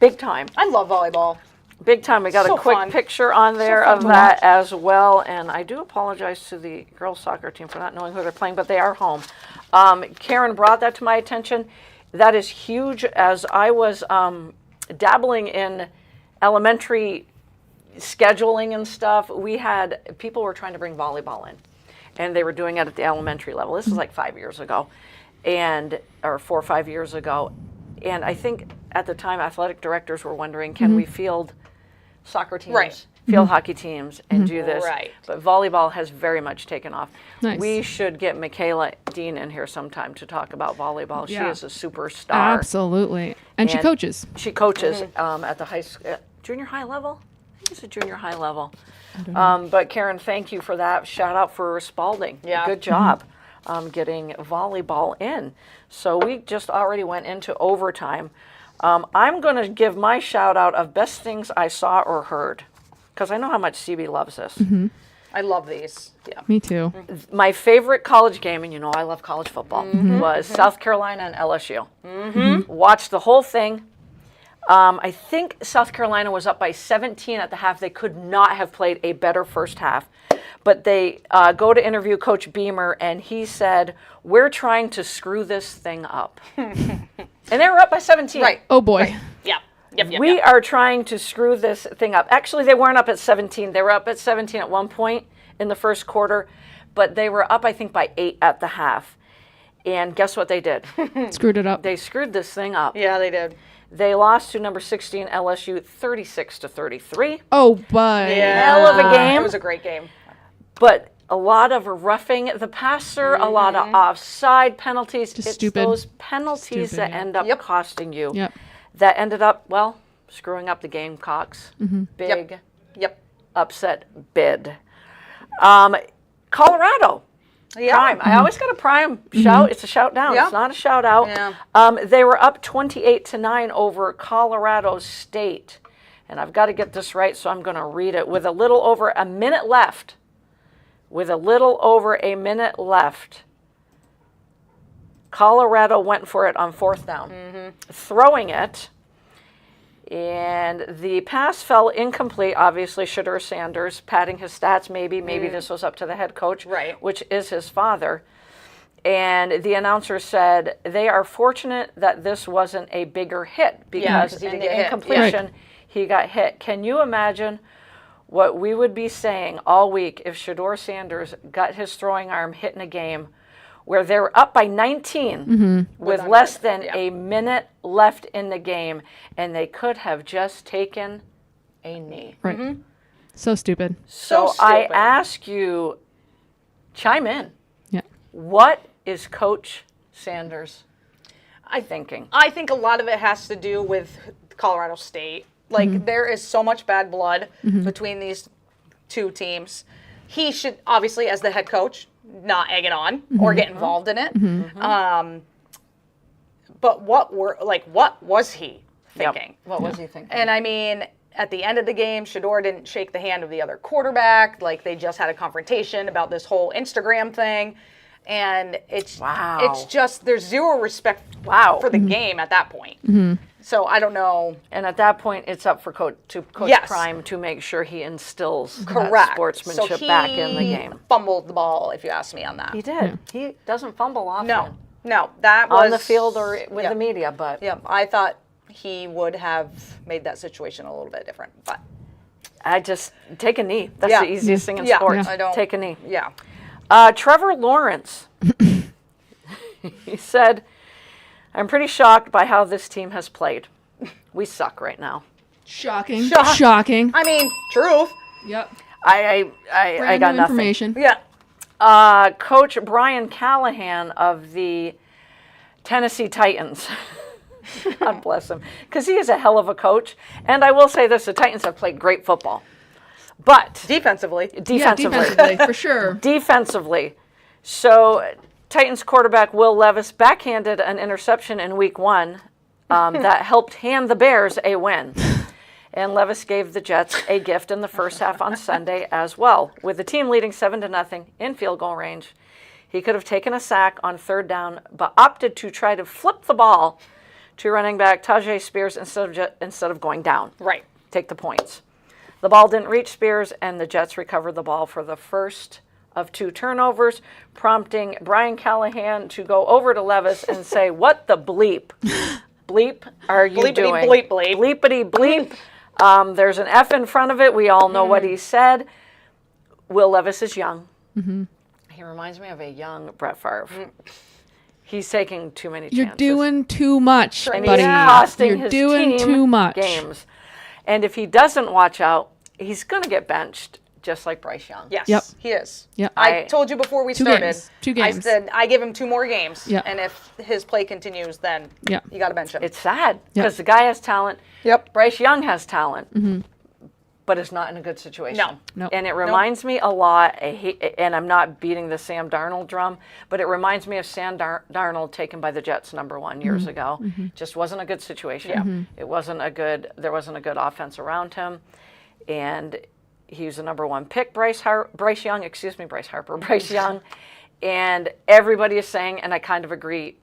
Big time. I love volleyball. Big time. We got So a quick fun. picture on there fun of to that as well. And I do apologize to the girls soccer team for not knowing who they're playing, but they are home. Karen brought that to my attention. That is huge. As I was dabbling in elementary scheduling and stuff, people were trying to bring volleyball in. and they were doing it at the elementary level. This is like 5 years ago, or 4 or 5 years ago. And I think at the time, athletic directors were wondering, can we field soccer teams, field hockey teams, and do this? Right. But volleyball has very much taken off. Nice. We should get Michaela Dean in here sometime to talk about volleyball. Yeah. She is a superstar. Absolutely. And she coaches. She coaches at the junior high level. I think it's a junior high level. But Karen, thank you for that. Shout out for Spalding. Yeah. Good job getting volleyball in. So we just already went into overtime. I'm going to give my shout out of best things I saw or heard, because I know how much CB loves this. I love these. Yeah. Me too. My favorite college game, and you know I love college football, was South Carolina and LSU. Watched the whole thing. I think South Carolina was up by 17 at the half. They could not have played a better first half. But they go to interview Coach Beamer, and he said, "We're trying to screw this thing up." And they were up by 17. Right. Oh boy. Right. Yep. We are trying to screw this thing up. Actually, they weren't up at 17. They were up at 17 at one point in the first quarter, but they were up, I think, by 8 at the half. And guess what they did? Screwed it up. They screwed this thing up. Yeah, they did. They lost to number 16 LSU 36-33. Oh, but Hell of a game. It was a great game. But a lot of roughing the passer, a lot of offside penalties. Just it's stupid. those penalties that end up costing you. Yep. That ended up, well, screwing up the Gamecocks. Big Yep. upset bid. Colorado. Yeah. Prime. I always got a prime shout. It's a shout down. Yeah. It's not a shout out. Yeah. They were up 28-9 over Colorado State. And I've got to get this right, so I'm going to read it. With a little over a minute left. Colorado went for it on 4th down, throwing it, and the pass fell incomplete. Obviously, Shedeur Sanders padding his stats. Maybe this was up to the head coach, Right. which is his father. And the announcer said they are fortunate that this wasn't a bigger hit because he in did the get hit. incompletion, he got hit. Can you imagine what we would be saying all week if Shedeur Sanders got his throwing arm hit in a game where they were up by 19 with less than a minute left in the game, and they could have just taken a knee. right. So stupid. So stupid. I ask you, chime in. Yeah. What is Coach Sanders thinking? I think a lot of it has to do with Colorado State. Like, there is so much bad blood between these two teams. He should, obviously, as the head coach, not egg it on or get involved in it. But what was he thinking? What was he thinking? And I mean, at the end of the game, Shedeur didn't shake the hand of the other quarterback. Like, they just had a confrontation about this whole Instagram thing. And it's just, there's zero respect for the game at that point. So I don't know. And at that point, it's up for Coach Yes. Prime to make sure he instills that Correct. sportsmanship So back in the game. Fumbled the ball, if you ask me on that. He did. He doesn't fumble often. No, that was on the field or with the media, but yeah, I thought he would have made that situation a little bit different, but I just take a knee. That's Yeah. the easiest thing in Yeah. sports. I don't- Take a knee. yeah. Trevor Lawrence, he said, "I'm pretty shocked by how this team has played. We suck right now." Shocking. Shocking. I mean, truth. Yep. I Brand got new nothing. information. Yeah. Coach Brian Callahan of the Tennessee Titans. God bless him, because he is a hell of a coach. And I will say this: the Titans have played great football, but Defensively. Yeah, defensively, for sure. defensively. So Titans quarterback Will Levis backhanded an interception in week 1 that helped hand the Bears a win. And Levis gave the Jets a gift in the first half on Sunday as well. With the team leading 7-0 in field goal range, he could have taken a sack on 3rd down, but opted to try to flip the ball to running back Tajay Spears instead of going down. Right. Take the points. The ball didn't reach Spears, and the Jets recovered the ball for the first of 2 turnovers, prompting Brian Callahan to go over to Levis and say, "What the bleep? Bleep are you Bleepity doing? bleep bleep." Bleepity bleep." There's an F in front of it. We all know what he said. Will Levis is young. He reminds me of a young Brett Favre. He's taking too many chances. You're doing too much, and buddy. he's costing You're his doing team too much. games. And if he doesn't watch out, he's going to get benched, just like Bryce Young. Yes, Yep. he is. Yep. I told you before we started. Games. 2 games. I said I give him 2 more games. Yep. And if his play continues, then Yep. you got to bench him. It's sad because the guy has talent. Yep. Bryce Young has talent, but is not in a good situation. No. Nope. And it reminds me a lot, and I'm not beating the Sam Darnold drum, but it reminds me of Sam Darnold taken by the Jets #1 years ago. Just wasn't a good situation. It wasn't a good, there wasn't a good offense around him. And he was the #1 pick, Bryce Young. And everybody is saying, and I kind of agree,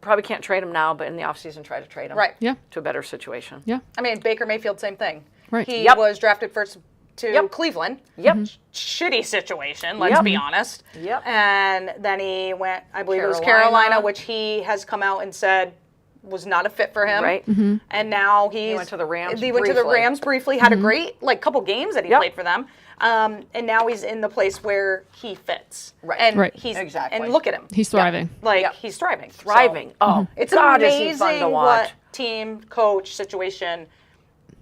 probably can't trade him now, but in the offseason try to trade him Right. Yeah. to a better situation. Yeah. I mean, Baker Mayfield, same thing. Right. He Yep. was drafted first to Cleveland. Yep. Shitty situation, let's be honest. Yep. And then he went, I believe it was Carolina. Carolina, which he has come out and said was not a fit for him. Right. And now he went to the Rams He went to the briefly. Rams briefly, had a great couple games that he played for them. And now he's in the place where he fits. Right. And Right. he's Exactly. and look at him. He's thriving. He's thriving. Thriving. So, Oh, it's God, amazing is he fun to watch. what team, coach, situation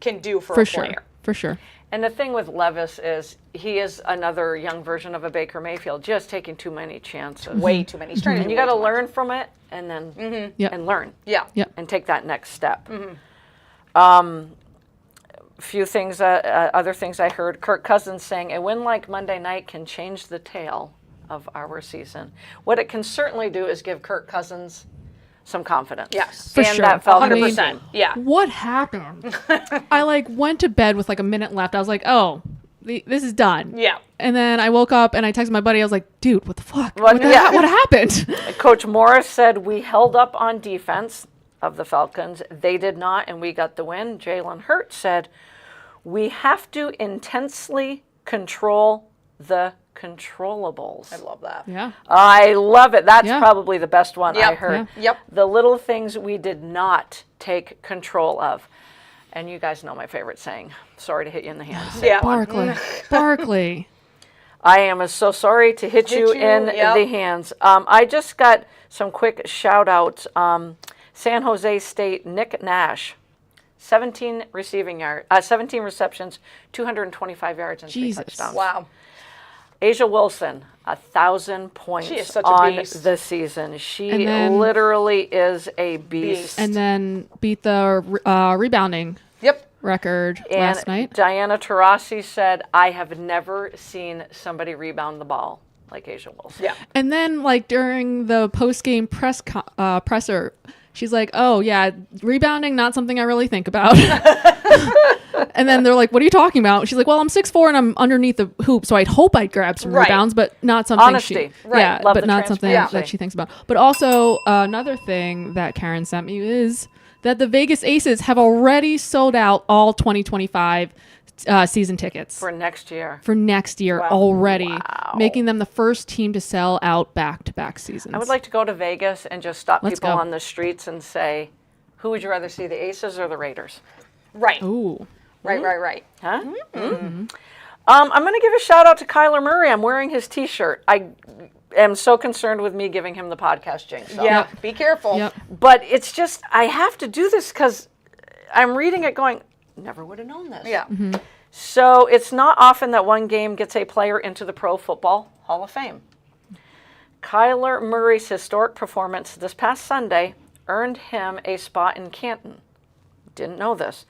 can do for For a sure. player. For sure. And the thing with Levis is he is another young version of a Baker Mayfield, just taking too many chances. Way too many. He's trying to And do you way got to too much. learn from it and then Yep. and learn. Yeah. Yep. And take that next step. Few things, other things I heard. Kirk Cousins saying, a win like Monday night can change the tale of our season. What it can certainly do is give Kirk Cousins some confidence. Yes. For and sure. that Falcons 100%. team. Yeah. What happened? I went to bed with a minute left. I was like, oh, this is done. Yeah. And then I woke up and I texted my buddy. I was like, dude, what the fuck? What- yeah. What happened? Coach Morris said, we held up on defense of the Falcons. They did not, and we got the win. Jalen Hurts said, we have to intensely control the controllables. I love that. Yeah. I love it. That's Yeah. probably the best one I Yep. heard. Yeah. Yep. The little things we did not take control of. And you guys know my favorite saying. Sorry to hit you in the hands. Yeah. Barkley. I am so sorry to hit you in yep. the hands. I just got some quick shout outs. San Jose State, Nick Nash, 17 receptions, 225 yards, and 3 Jesus. touchdowns. Wow. Asia Wilson, 1,000 points She is such a on beast. the season. She And then- literally is a beast. And then beat the rebounding Yep. record And last night. Diana Taurasi said, I have never seen somebody rebound the ball like Asia Wilson. Yeah. And then during the post-game presser, she's like, oh, yeah, rebounding, not something I really think about. And then they're like, what are you talking about? She's like, well, I'm 6'4" and I'm underneath the hoop, so I'd hope I'd grab some Right. rebounds, but not something Honesty. Right. Yeah, Love but the not something transparency. that she thinks about. But also, another thing that Karen sent me is that the Vegas Aces have already sold out all 2025 season tickets For next year. for next year Wow. already, Wow. making them the first team to sell out back-to-back seasons. I would like to go to Vegas and just stop Let's people go. on the streets and say, who would you rather see, the Aces or the Raiders? Right. Ooh. Right. Huh? I'm going to give a shout out to Kyler Murray. I'm wearing his T-shirt. I am so concerned with me giving him the podcast jinx. Yeah. Be careful. Yep. But it's just, I have to do this because I'm reading it going, never would have known this. Yeah. So it's not often that one game gets a player into the Pro Football Hall of Fame. Kyler Murray's historic performance this past Sunday earned him a spot in Canton. Didn't know this.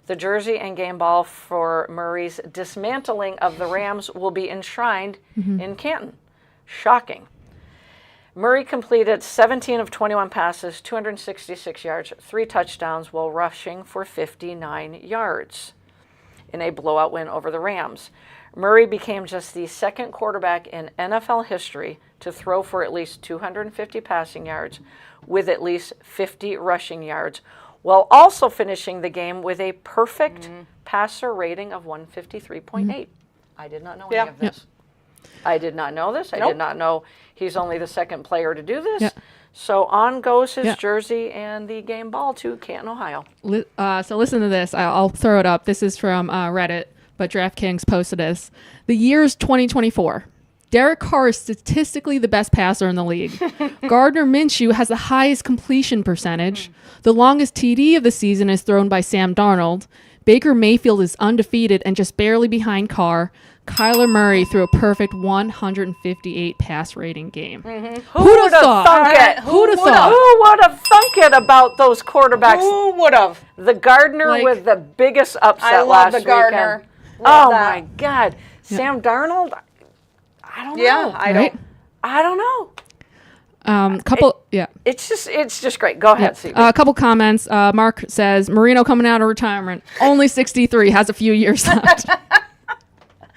The jersey and game ball for Murray's dismantling of the Rams will be enshrined in Canton. Shocking. Murray completed 17 of 21 passes, 266 yards, 3 touchdowns, while rushing for 59 yards in a blowout win over the Rams. Murray became just the second quarterback in NFL history to throw for at least 250 passing yards with at least 50 rushing yards, while also finishing the game with a perfect passer rating of 153.8. I did not know any of this. I did not know this. I Nope. did not know he's only the second player to do this. Yeah. So on goes his Yeah. jersey and the game ball to Canton, Ohio. So listen to this. I'll throw it up. This is from Reddit, but DraftKings posted this. The year's 2024. Derek Carr is statistically the best passer in the league. Gardner Minshew has the highest completion percentage. The longest TD of the season is thrown by Sam Darnold. Baker Mayfield is undefeated and just barely behind Carr. Kyler Murray threw a perfect 158 pass rating game. Who would have thunk it? Who would have thought? Who would have thunk it about those quarterbacks? Who would have? The Gardner with the biggest upset I love last the Gardner. weekend. Love Oh that. my God, Sam Darnold. I don't know. Yeah, I don't. I don't know. It's just great. Go ahead, CB. A couple comments. Mark says Marino coming out of retirement, only 63, has a few years left.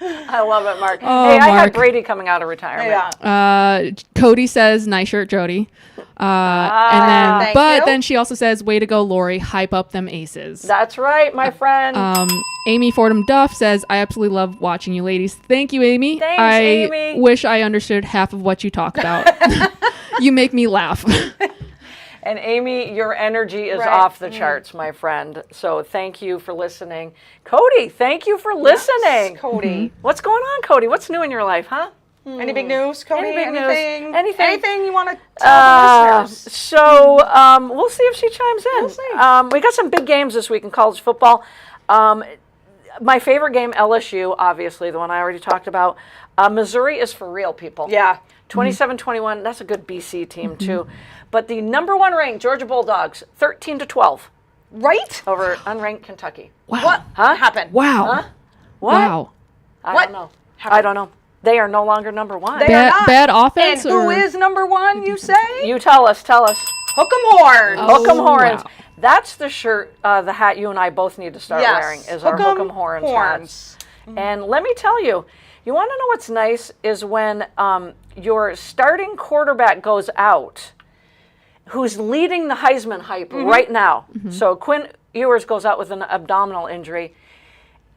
I love it, Mark. Oh, hey, I had Mark. Brady coming out of retirement. Yeah. Cody says nice shirt, Jody. Thank you. Then she also says, way to go, Lori, hype up them aces. That's right, my friend. Amy Fordham Duff says, I absolutely love watching you ladies. Thank you, Amy. Thanks, I Amy. wish I understood half of what you talk about. You make me laugh. And Amy, your energy is off the charts, my friend. So thank you for listening. Cody, thank you for listening. Yes, Cody. What's going on, Cody? What's new in your life, huh? Any big news, Cody? Any big news? Anything? Anything? Anything you want to tell the listeners? So we'll see if she chimes in. We'll see. We got some big games this week in college football. My favorite game, LSU, obviously, the one I already talked about. Missouri is for real, people. Yeah. 27-21, that's a good BC team, too. But the number one ranked Georgia Bulldogs, 13-12. Right? Over unranked Kentucky. Wow. What happened? Wow. Huh? What? Wow. I don't know. I don't know. They are no longer number one. They are not. Bad offense? And who is number one, you say? You tell us. Hook 'em horns. Hook 'em horns. wow. That's the shirt, the hat you and I both need to start wearing, is our Hook 'em horns hats. And let me tell you, you want to know what's nice is when your starting quarterback goes out, who's leading the Heisman hype right now. So Quinn Ewers goes out with an abdominal injury,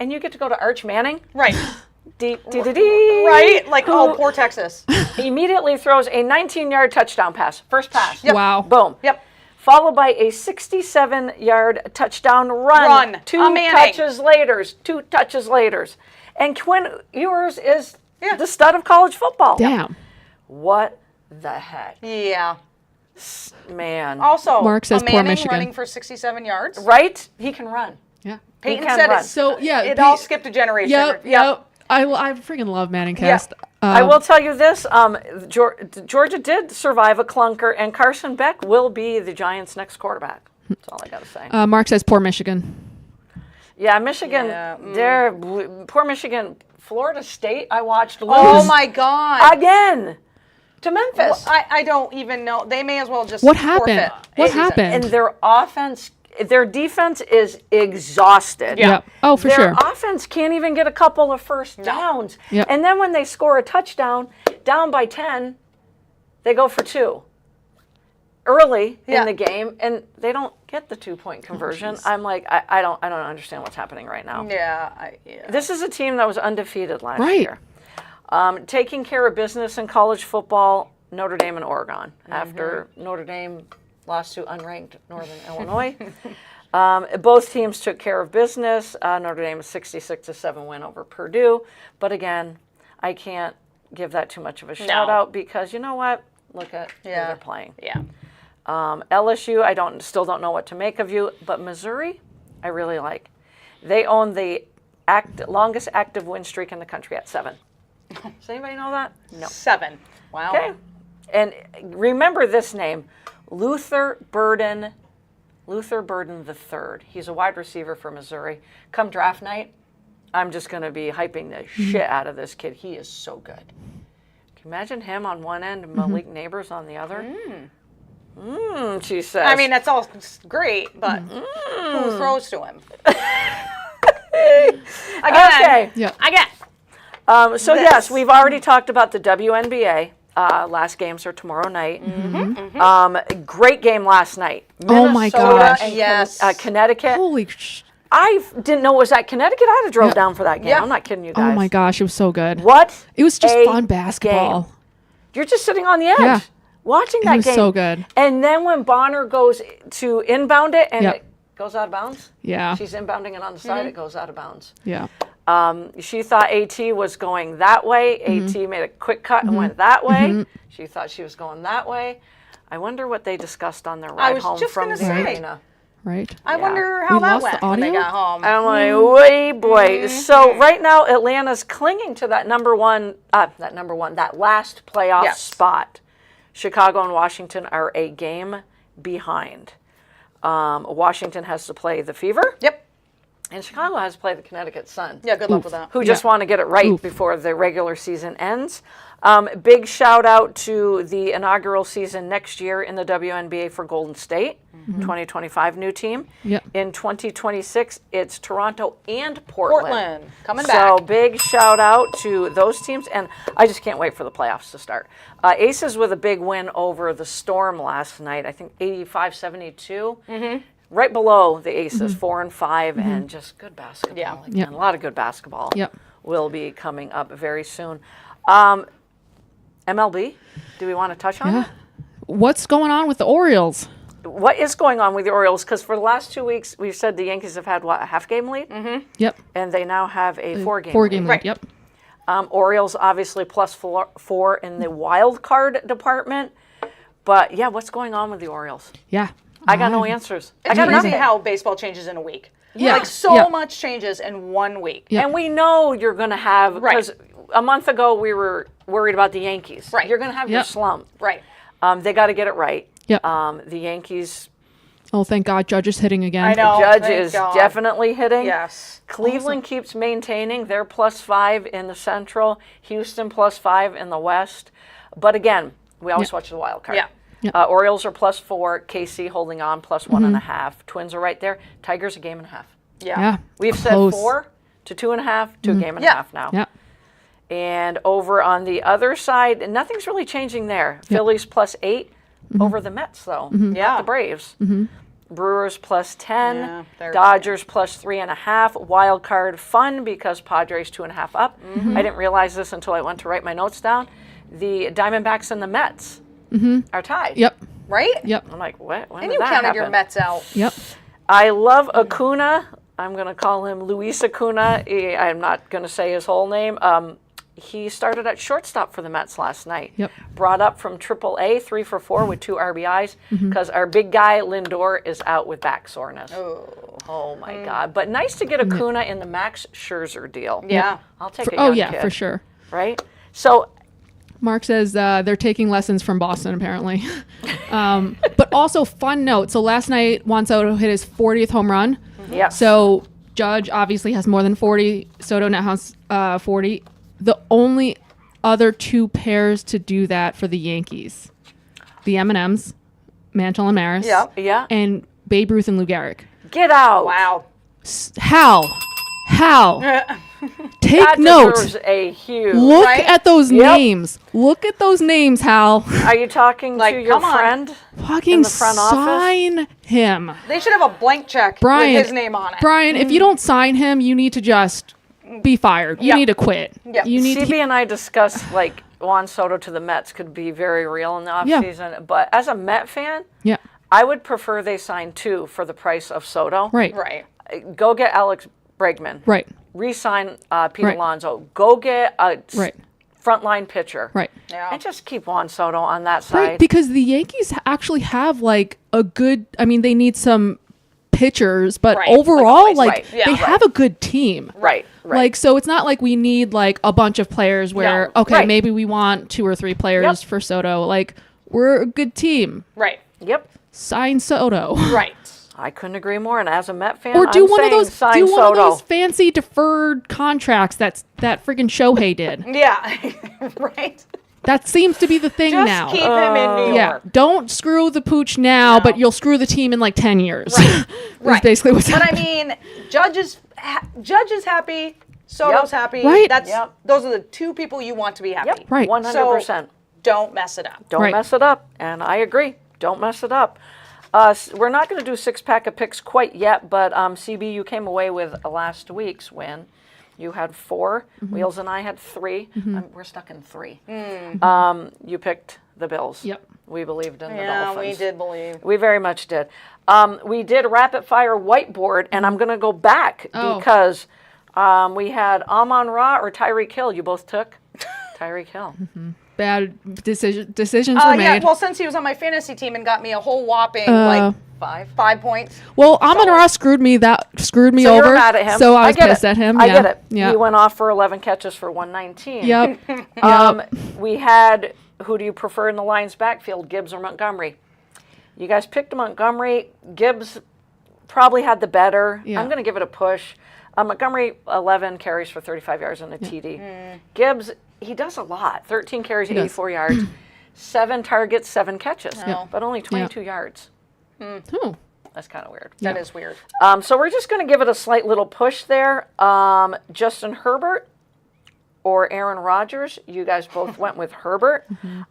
and you get to go to Arch Manning. Right. Right? Like, oh, poor Texas. Immediately throws a 19-yard touchdown pass. First pass. Yep. Wow. Boom. Yep. Followed by a 67-yard touchdown run. Two touches later. And Quinn Ewers is the stud of college football. Damn. What the heck? Yeah. Man. Also, Mark says a poor Manning Michigan. running for 67 yards. Right? He can run. Yeah. Peyton can said run. it. So, yeah. It all skipped a generation. Yep. I freaking love Manning cast. I will tell you this, Georgia did survive a clunker, and Carson Beck will be the Giants' next quarterback. That's all I got to say. Mark says poor Michigan. Yeah, Michigan, poor Michigan. Florida State, I watched lose. Oh, my God. Again, to Memphis. Well, I don't even know. They may as well just What happened? forfeit. What happened? And their defense is exhausted. Yeah. Oh, for Their sure. offense can't even get a couple of first downs. Yep. And then when they score a touchdown, down by 10, they go for 2 early in the game, and they don't get the 2-point conversion. I'm like, I don't understand what's happening right now. Yeah. This is a team that was undefeated last Right. year. Taking care of business in college football, Notre Dame and Oregon. After Notre Dame lost to unranked Northern Illinois. Both teams took care of business. Notre Dame a 66-7 win over Purdue. But again, I can't give that too much of a shout out because you know what? Look at who they're playing. Yeah. LSU, I still don't know what to make of you, but Missouri, I really like. They own the longest active win streak in the country at 7. Does anybody know that? No. 7. Wow. Okay. And remember this name, Luther Burden III. He's a wide receiver for Missouri. Come draft night, I'm just going to be hyping the shit out of this kid. He is so good. Can you imagine him on one end and Malik Neighbors on the other? She says. I mean, that's all great, but who throws to him? Okay. Yeah. Again. So yes, we've already talked about the WNBA. Last games are tomorrow night. Great game last night. Oh my Minnesota gosh. and Connecticut. Holy I didn't know it was at Connecticut. I'd have drove down for that game. Yeah. I'm not kidding you guys. Oh my gosh, it was so good. What? It was just a fun basketball. game. You're just sitting on the edge. Yeah. Watching It that was game. so good. And then when Bonner goes to inbound it and Yep. it goes out of bounds. Yeah. She's inbounding it on the side, it goes out of bounds. Yeah. She thought AT was going that way. AT made a quick cut and went that way. She thought she was going that way. I wonder what they discussed on their ride home from the arena. Right. I wonder how that went when they got home. I'm like, wait, boy. So right now, Atlanta's clinging to that that last playoff spot. Chicago and Washington are a game behind. Washington has to play the Fever. Yep. And Chicago has to play the Connecticut Sun. Yeah, good luck with that. Who just want to get it right before the regular season ends. Big shout out to the inaugural season next year in the WNBA for Golden State, 2025 new team. Yep. In 2026, it's Toronto and Portland. Coming back. So big shout out to those teams. And I just can't wait for the playoffs to start. Aces with a big win over the Storm last night. I think 85-72. Right below the Aces, 4 and 5, and just good basketball. Yeah. Again. A lot of good basketball will be coming up very soon. MLB, do we want to touch on it? What's going on with the Orioles? What is going on with the Orioles? Because for the last 2 weeks, we've said the Yankees have had, a half-game lead? Yep. And they now have a 4-game lead. 4-game lead, yep. Orioles obviously plus 4 in the wild card department. But, yeah, what's going on with the Orioles? Yeah. I got no answers. It's crazy how baseball changes in a week. Yeah. Like so much changes in 1 week. Yeah. And we know you're going to have, because a month ago we were worried about the Yankees. Right. You're going to have your slump. Right. They got to get it right. Yep. The Yankees. Oh, thank God, Judge is hitting again. I know. Judge is definitely hitting. Yes. Cleveland keeps maintaining. They're plus 5 in the Central. Houston plus 5 in the West. But again, we always watch the wild card. Yeah. Orioles are plus 4. KC holding on plus 1.5. Twins are right there. Tigers a game and a half. Yeah. We've Close. said 4 to 2.5 to a game and a half now. Yeah. And over on the other side, nothing's really changing there. Phillies plus 8 over the Mets, though. Not the Braves. Brewers plus 10. Yeah, Dodgers plus 3.5. Wild card fun because Padres 2.5 up. I didn't realize this until I went to write my notes down. The Diamondbacks and the Mets are tied. Yep. Right? Yep. I'm like, what? When And did you that counted happen? your Mets out. Yep. I love Acuna. I'm going to call him Luis Acuna. I'm not going to say his whole name. He started at shortstop for the Mets last night. Yep. Brought up from AAA, 3 for 4 with 2 RBIs, because our big guy Lindor is out with back soreness. Oh my God! But nice to get Acuna in the Max Scherzer deal. Yeah. I'll take a young kid, for sure. right? So Mark says they're taking lessons from Boston, apparently. But also, fun note. So last night, Juan Soto hit his 40th home run. yeah. So Judge obviously has more than 40. Soto now has 40. The only other 2 pairs to do that for the Yankees, the M&Ms, Mantle and Maris, yeah. and Babe Ruth and Lou Gehrig. Get out! Wow. How? Take That note. deserves a huge. Look Right? at those names. Look at those names, Hal. Are you talking Like, to your come on. friend? Fucking the front office? sign him. They should have a blank check Brian, with his name on it. Brian, if you don't sign him, you need to just be fired. You Yep. need to quit. Yep. You need CB to. and I discussed like Juan Soto to the Mets could be very real in the offseason. But as a Met fan, Yeah. I would prefer they sign 2 for the price of Soto. Right. Right. Go get Alex Bregman. Right. Re-sign Pete Right. Alonso. Go get a Right. frontline pitcher. Right. Yeah. And just keep Juan Soto on that side. Right. Because the Yankees actually have like a good. I mean, they need some pitchers, but Right. overall, Like always. like Right. Yeah, they right. have a good team. Right. Like, so it's not like we need like a bunch of players where, No. okay, Right. maybe we want 2 or 3 players for Soto. Like, we're a good team. Right. Yep. Sign Soto. Right. I couldn't agree more. And as a Met fan, Or do I'm one of saying those sign do one Soto. of those fancy deferred contracts that freaking Shohei did. Yeah. Right. That seems to be the thing Just now. keep him in New Yeah, York. don't screw the pooch now, No. but you'll screw the team in like 10 years. Right. Is basically what's But I happening. mean, Judge is happy. Soto's Yep. happy. Right. That's Yep. those are the 2 people you want to be happy. Yep. Right. 100%. Don't mess it up. Don't Right. mess it up. And I agree. Don't mess it up. We're not going to do 6-pack of picks quite yet, but CB, you came away with last week's win. You had 4. Wheels and I had 3. We're stuck in 3. You picked the Bills. Yep. We believed in the Yeah, Dolphins. we did believe. We very much did. We did rapid fire whiteboard, and I'm going to go back Oh. because We had Amon-Ra or Tyreek Hill. You both took Tyreek Hill. Bad decisions were made. Yeah, well, since he was on my fantasy team and got me a whole whopping, 5 points. Well, Amon-Ra screwed me so over. You were mad at him. So I was pissed at him. I get it. Yeah. He went off for 11 catches for 119. Yep. We had, who do you prefer in the Lions backfield, Gibbs or Montgomery? You guys picked Montgomery. Gibbs probably had the better. Yeah. I'm going to give it a push. Montgomery, 11 carries for 35 yards and a TD. Gibbs, he does a lot. 13 carries, 84 yards. 7 targets, 7 catches, but only 22 yards. That's kind of weird. That is weird. So we're just going to give it a slight little push there. Justin Herbert or Aaron Rodgers. You guys both went with Herbert.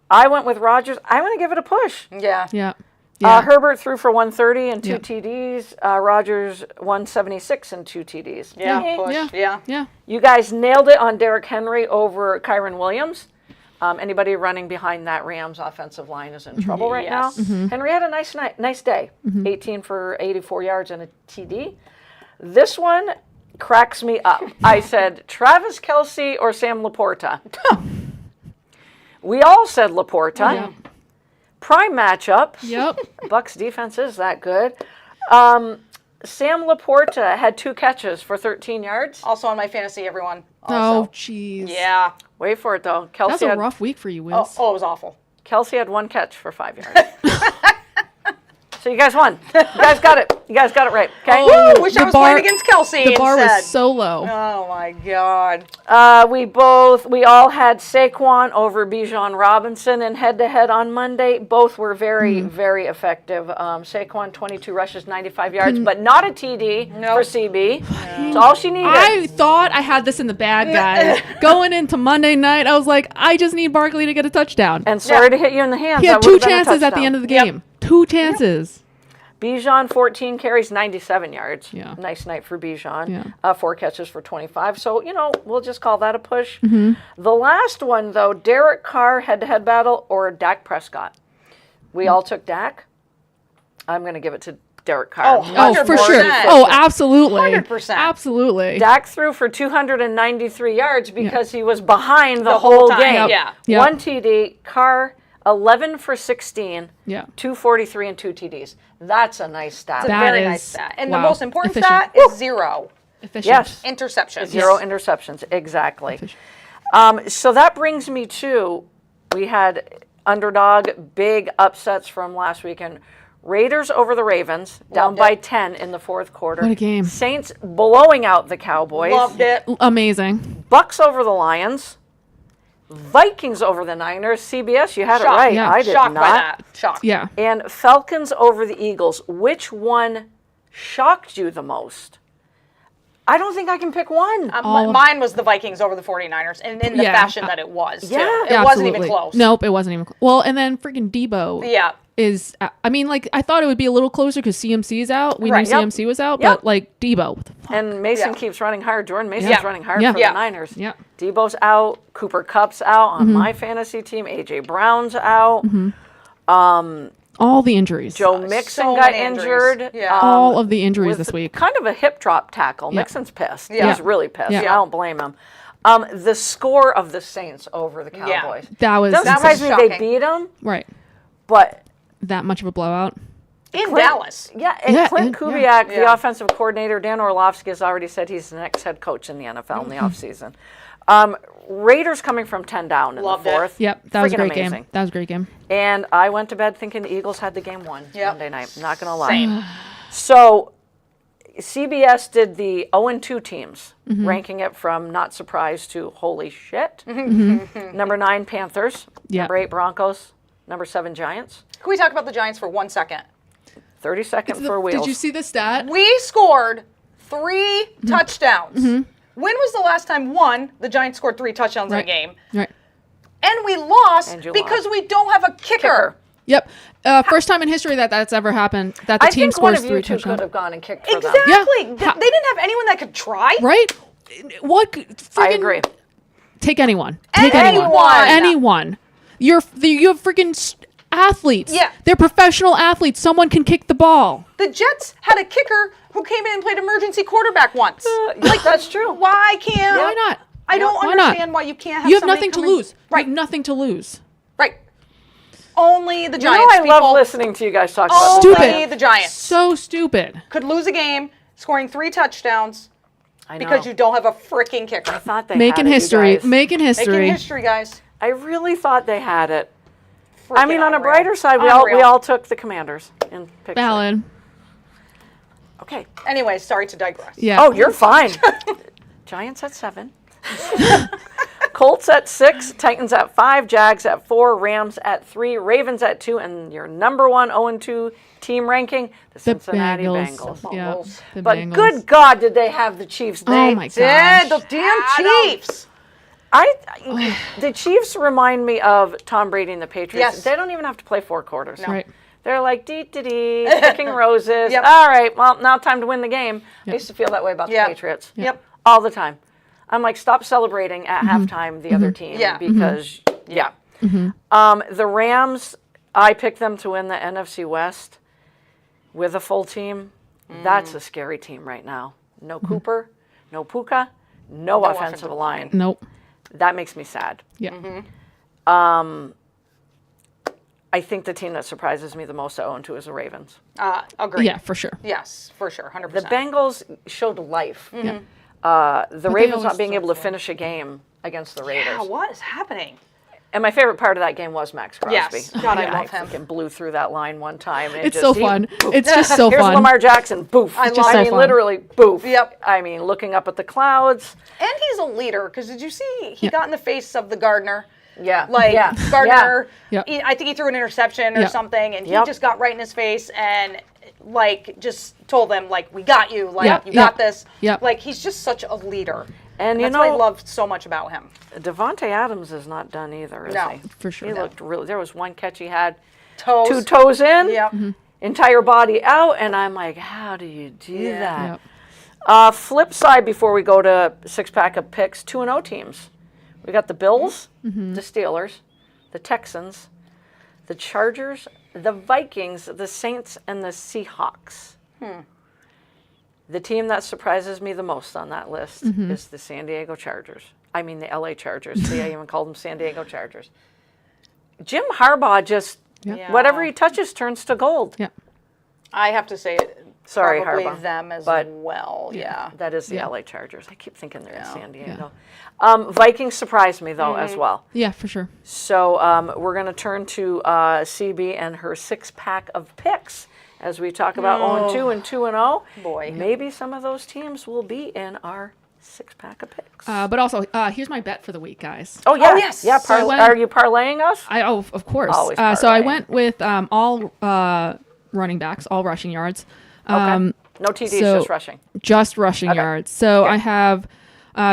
I went with Rodgers. I'm going to give it a push. Yeah. Herbert threw for 130 and 2 TDs. Rodgers 176 and 2 TDs. Yeah, push. Yeah. You guys nailed it on Derrick Henry over Kyron Williams. Anybody running behind that Rams offensive line is in trouble right now. Henry had a nice day. 18 for 84 yards and a TD. This one cracks me up. I said Travis Kelce or Sam Laporta. We all said Laporta. Prime matchup. Yep. Bucks defense is that good. Sam Laporta had 2 catches for 13 yards. Also on my fantasy, everyone. Oh, jeez. Yeah. Wait for it, though. Kelce That's a rough week for you, Wiz. Oh, it was awful. Kelce had 1 catch for 5 yards. So you guys won. You guys got it. You guys got it right. Okay. Oh, wish I was playing against Kelce The bar instead. was so low. Oh my God. We all had Saquon over Bijan Robinson in head-to-head on Monday. Both were very, very effective. Saquon, 22 rushes, 95 yards, but not a TD for CB. That's all she needed. I thought I had this in the bag, guys. Going into Monday night, I was like, I just need Barkley to get a touchdown. And sorry to hit you in the hands. He had That 2 would've been a chances at the touchdown. end of the game. 2 chances. Bijan, 14 carries, 97 yards. Yeah. Nice night for Bijan. Yeah. 4 catches for 25. So, we'll just call that a push. The last one, though, Derek Carr head-to-head battle or Dak Prescott. We all took Dak. I'm going to give it to Derek Carr. Oh, for sure. Oh, absolutely. 100%. Absolutely. Dak threw for 293 yards because he was behind the whole time. game. Yeah. 1 TD. Carr, 11 for 16. Yeah. 243 and 2 TDs. That's a nice stat. It's a very nice stat. And the most important Efficient. stat is 0 Efficient. Yes. interceptions. 0 interceptions, exactly. So that brings me to, we had underdog big upsets from last weekend. Raiders over the Ravens, down by 10 in the 4th quarter. What a game. Saints blowing out the Cowboys. Loved it. Amazing. Bucks over the Lions. Vikings over the Niners. CBS, you had it Shocked. right. Yeah. I did Shocked not. by that. Shocked. Yeah. And Falcons over the Eagles. Which one shocked you the most? I don't think I can pick one. Mine was the Vikings over the 49ers, and in the fashion that it was, too. Yeah. It wasn't even close. Nope, it wasn't even close. Well, and then freaking Debo is, I mean, like, I thought it would be a little closer because CMC is out. We knew CMC was out, but, like, Debo. What the fuck? And Mason keeps running hard. Jordan Mason's running hard for the Niners. Yeah. Debo's out. Cooper Kupp's out on my fantasy team. A.J. Brown's out. All the injuries. Joe Mixon so got many injuries. injured. Yeah. All of the injuries with this week. Kind of a hip drop tackle. Yeah. Mixon's pissed. Yeah. He's really pissed. Yeah. I don't blame him. The score of the Saints over the Cowboys. That was Doesn't surprise me they shocking. beat them, right. but That much of a blowout. In Dallas. yeah, and Clint yeah. Kubiak, the offensive coordinator, Dan Orlovsky has already said he's the next head coach in the NFL in the offseason. Raiders coming from 10 down in Loved the it. 4th. Yep, that was a Freaking great amazing. game. That was a great game. And I went to bed thinking the Eagles had the game won Monday night. Not going to lie. Same. So CBS did the 0-2 teams, ranking it from not surprised to holy shit. Number 9, Panthers. Yeah. Number 8, Broncos. Number 7, Giants. Can we talk about the Giants for 1 second? 32nd for Wheels. Did you see the stat? We scored 3 touchdowns. When was the last time, the Giants scored 3 touchdowns in a game? Right. And we lost And you because lost. we don't have a kicker. Yep. First time in history that's ever happened. That the I team think one scores of 3 you two touchdowns. could have gone and kicked for them. Exactly. Yeah. They didn't have anyone that could try. Right? What? I agree. Take anyone. Anyone. Anyone. You have freaking athletes. Yeah. They're professional athletes. Someone can kick the ball. The Jets had a kicker who came in and played emergency quarterback once. That's true. Why can't? Why not? I don't Why not? understand why you can't have You have somebody nothing to come in- lose. Right. You have nothing to lose. Right. Only the You know, Giants. I love listening to you guys talk about Only this. Stupid. the Giants So stupid. could lose a game scoring 3 touchdowns I know. because you don't have a freaking kicker. I thought they Making had it, you history. guys. Making history. Making history, guys. I really thought they had it. I Freaking mean, on a unreal. brighter side, we Unreal. all took the Commanders in pick Valid. six. Okay. Anyway, sorry to digress. Yeah. Oh, you're fine. Giants at 7. Colts at 6, Titans at 5, Jags at 4, Rams at 3, Ravens at 2, and your number 1 0-2 team ranking, the Cincinnati Bengals. Yeah. The But Bengals. good God, did they have the Chiefs? They Oh my Did gosh. the damn Chiefs? The Chiefs remind me of Tom Brady and the Patriots. Yes. They don't even have to play 4 quarters. Right. They're like, dee-dee-dee, picking roses. Yep. All right, well, now time to win the game. I used to feel that way about the Yep. Patriots. Yep. All the time. I'm like, stop celebrating at halftime the other team. Yeah. Because, the Rams, I picked them to win the NFC West with a full team. That's a scary team right now. No Cooper, no Puka, no offensive line. Nope. That makes me sad. Yeah. I think the team that surprises me the most at 0-2 is the Ravens. Agree. Yeah, for sure. Yes, for sure. 100%. The Bengals showed life. The they Ravens always not being able to finish a game against the Raiders. Yeah, what is happening? And my favorite part of that game was Max Crosby. Yes. God, I love him. Freaking blew through that line one time. And It's so fun. Boof. It's just so Here's fun. Lamar Jackson. Boof. I love so I mean, fun. literally, boof. Yep. I mean, looking up at the clouds. And he's a leader, because did you see he got in the face of the Gardner? Yeah. Like, yeah. Gardner, Yeah. I think he threw an interception or Yeah. something, and he Yep. just got right in his face and, like, just told them, like, we got you. Like, Yeah. you got Yeah. this. Yeah. Like, he's just such a leader. And you that's what I know- love so much about him. Devontae Adams is not done either, is No. he? For sure. He looked really. There was one catch he had, Toes. 2 toes in, Yep. entire body out, and I'm like, how do you do that? Yep. Flip side before we go to 6-pack of picks, 2-0 teams. We got the Bills, the Steelers, the Texans, the Chargers, the Vikings, the Saints, and the Seahawks. The team that surprises me the most on that list is the San Diego Chargers. I mean, the LA Chargers. See, I even called them San Diego Chargers. Jim Harbaugh just, Yeah. whatever he touches turns to gold. Yeah. I have to say, Sorry, probably Harbaugh, them as but- well. Yeah. That is the Yeah. LA Chargers. I keep thinking they're in Yeah. San Diego. Vikings surprised me, though, as well. Yeah, for sure. So we're going to turn to CB and her 6-pack of picks as we talk about 0-2 and 2-0. Boy. Maybe some of those teams will be in our 6-pack of picks. But also, here's my bet for the week, guys. oh, yeah. yes. Yeah, So I went- are you parlaying us? Of course. Always So I parlaying. went with all running backs, all rushing yards. Okay. No TDs, so- just rushing. Just rushing Okay. yards. So I have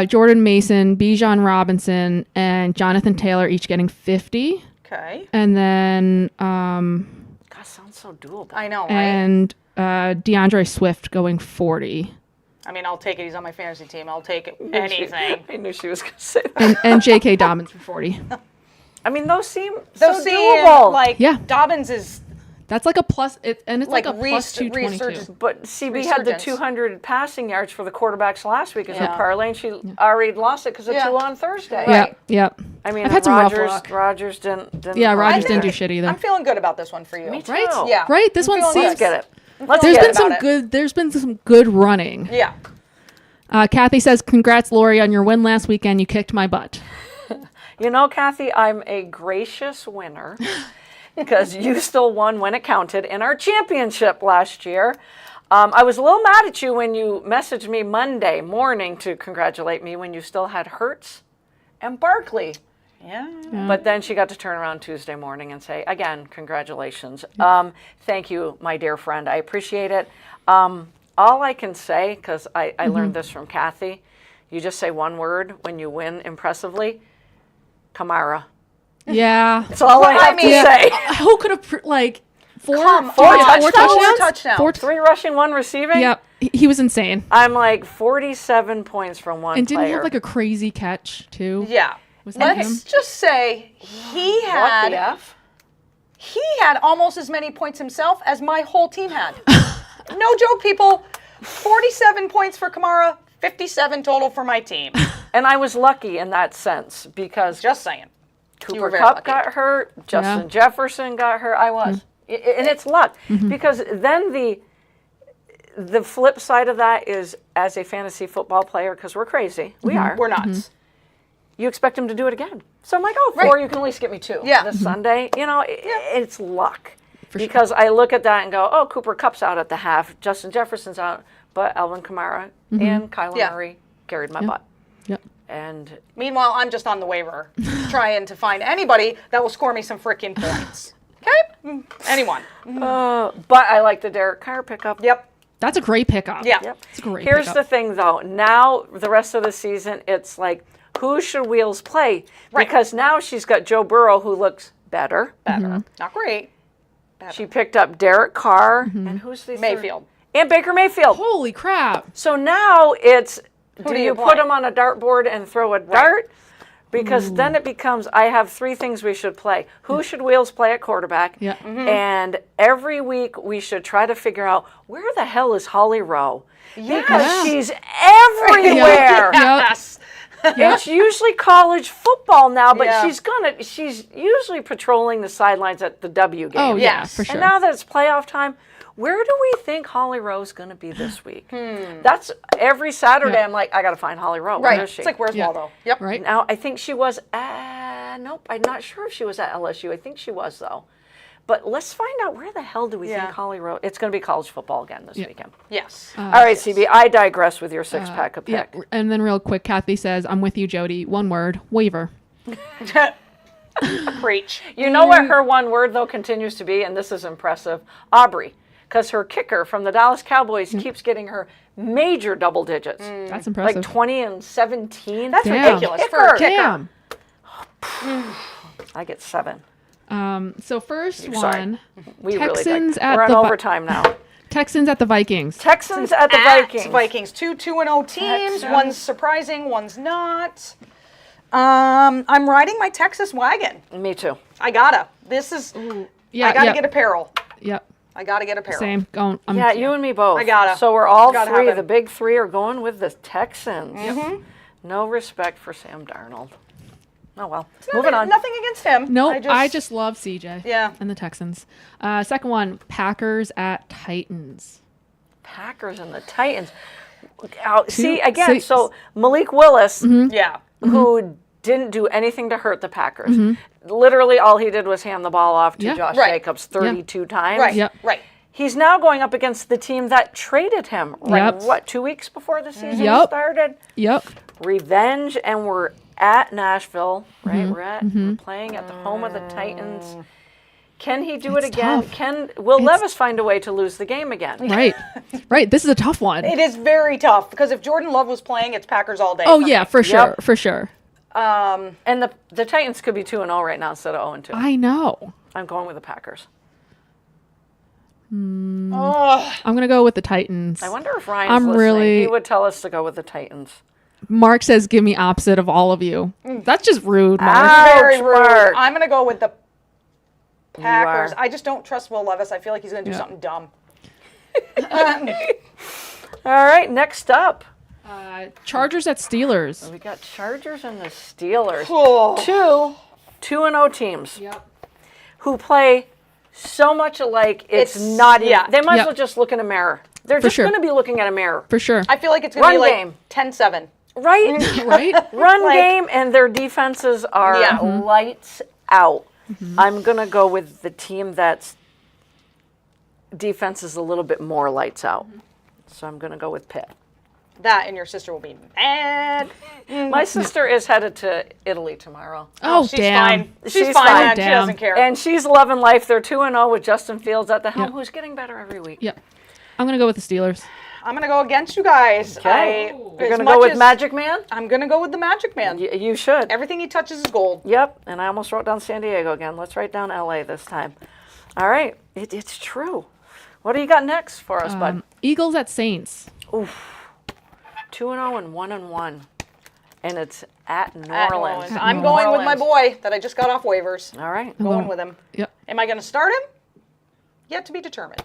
Jordan Mason, Bijan Robinson, and Jonathan Taylor each getting 50. Okay. And then God, sounds so doable. I know, right? and DeAndre Swift going 40. I mean, I'll take it. He's on my fantasy team. I'll take anything. I knew she was going to say that. And J.K. Dobbins for 40. I mean, those seem So so seeing, doable. like, Yeah. Dobbins is That's like a plus, and it's like a plus resurgence. 222. But CB had the Resurgence. 200 passing yards for the quarterbacks last week as a Yeah. parlay, and she already lost it because of Yeah. 2 on Thursday. Right. Yep. I mean, I've had some rough Rodgers, luck. Rodgers didn't. Yeah, I Rodgers think- didn't do shit either. I'm feeling good about this one for you. Me too. Right? Yeah. Right? This one feeling seems. Let's get it. Let's There's get been it. some about it. good. There's been some good running. Yeah. Kathy says, "Congrats, Lori, on your win last weekend. You kicked my butt." You know, Kathy, I'm a gracious winner because you still won when it counted in our championship last year. I was a little mad at you when you messaged me Monday morning to congratulate me when you still had Hertz and Barkley. Yeah. But then she got to turn around Tuesday morning and say, again, congratulations. Thank you, my dear friend. I appreciate it. All I can say, because I learned this from Kathy, you just say one word when you win impressively, Kamara. Yeah. That's all I have to say. Who could have four Four touchdowns? touchdowns. Four 3 rushing, 1 receiving? Yep. He was insane. I'm like 47 points from one And didn't he player. have like a crazy catch too? Yeah. Was that him? Let's just say he What had the F? He had almost as many points himself as my whole team had. No joke, people. 47 points for Kamara, 57 total for my team. And I was lucky in that sense because Just saying. Cooper Kupp got hurt, Justin Jefferson got hurt. I was. And it's luck because then the flip side of that is as a fantasy football player, because we're crazy. We are. We're nuts. You expect him to do it again. So I'm like, oh, 4, you can at least get me 2 this Sunday. You know, it's luck. Because I look at that and go, oh, Cooper Kupp's out at the half, Justin Jefferson's out, but Alvin Kamara and Kyler Murray carried my butt. Yep. And meanwhile, I'm just on the waiver trying to find anybody that will score me some freaking points. Okay? Anyone. But I like the Derek Carr pickup. Yep. That's a great pickup. Yeah. Yep. It's a great Here's pickup. the thing, though. Now, the rest of the season, it's like, who should Wheels play? Right. Because now she's got Joe Burrow, who looks better. Not great. She picked up Derek Carr, and who's the Mayfield. And Baker Mayfield. Holy crap. So now it's, do do you you put play? them on a dartboard and throw a dart? Because then it becomes, I have 3 things we should play. Who should Wheels play at quarterback? Yeah. And every week we should try to figure out, where the hell is Holly Rowe? Because she's everywhere. Yes. It's usually college football now, but Yeah. she's usually patrolling the sidelines at the W game. Oh, yeah, Yes. for sure. And now that it's playoff time, where do we think Holly Rowe's going to be this week? That's every Saturday. I'm like, I got to find Holly Rowe. Right. Where is she? It's like, where's Waldo? Yep. Right? Now, I think she was nope, I'm not sure if she was at LSU. I think she was, though. But let's find out, where the hell do we think Holly Rowe? It's going to be college football again this weekend. Yes. All right, CB, I digress with your 6-pack of Yeah. pick. And then real quick, Kathy says, I'm with you, Jody. One word, waiver. Preach. You know what her one word, though, continues to be, and this is impressive? Aubrey. Because her kicker from the Dallas Cowboys keeps getting her major double digits. That's impressive. Like 20 and 17. That's Damn. ridiculous for a kicker. Damn. I get 7. So first Sorry. one, We Texans really at We're on the overtime now. Texans at the Vikings. Texans at the At Vikings. Vikings. 2-2-0 teams. Texans. One's surprising, one's not. I'm riding my Texas wagon. Me too. I gotta. This is. Yeah, I gotta yeah. get apparel. Yep. I gotta get apparel. Same. Going. Yeah, you and me both. I gotta. So we're all Gotta 3. happen. The big 3 are going with the Texans. No respect for Sam Darnold. Oh, well. Moving on. Nothing against him. No, I just love CJ. Yeah. And the Texans. Second one, Packers at Titans. Packers and the Titans. See, again, 6. so Malik Willis, Yeah. who didn't do anything to hurt the Packers. Literally all he did was hand the ball off to Yeah. Josh Right. Jacobs 32 times. Right. Yep. Right. He's now going up against the team that traded him, Yep. what, 2 weeks before the season Yep. started? Yep. Revenge, and we're at Nashville, right? We're playing at the home of the Titans. Can he do it It's again? tough. Will Levis find a way to lose the game again? Right. Right. This is a tough one. It is very tough because if Jordan Love was playing, it's Packers all day. Oh, for yeah, me. for sure. Yep. For sure. And the Titans could be 2-0 right now instead of 0-2. I know. I'm going with the Packers. Oh, I'm going to go with the Titans. I wonder if Ryan's I'm listening. really- He would tell us to go with the Titans. Mark says, give me opposite of all of you. That's just rude, Mark. very Ouch, rude. Mark. I'm gonna go with the Packers. are. I just don't trust Will Levis. I feel like he's gonna do something dumb. All right, next up. Chargers at Steelers. We got Chargers and the Steelers. Oh. 2-0 teams Yep. who play so much alike, it's It's- not even. yeah. They might as Yep. well just look in a mirror. They're just sure. going to be looking at a mirror. For sure. I feel like it's gonna Run be like game. 10-7. Right? Right? Run Like- game, and their defenses are Yeah. lights out. I'm going to go with the team that's defense is a little bit more lights out. So I'm going to go with Pitt. That and your sister will be mad. My sister is headed to Italy tomorrow. Oh, she's damn. fine. She's She's fine. fine. Man. She Damn. doesn't care. And she's loving life. They're 2-0 with Justin Fields at the helm, Yep. who's getting better every week. Yep. I'm going to go with the Steelers. I'm gonna go against you guys. Okay. You're You're going to go with Magic Man? I'm gonna go with the Magic Man. You should. Everything he touches is gold. Yep. And I almost wrote down San Diego again. Let's write down LA this time. All right. It's true. What do you got next for us, bud? Eagles at Saints. 2-0 and 1-1. and it's at New At New Orleans. Orleans. I'm going with my boy that I just got off waivers. All right. Going with him. Yep. Am I going to start him? Yet to be determined.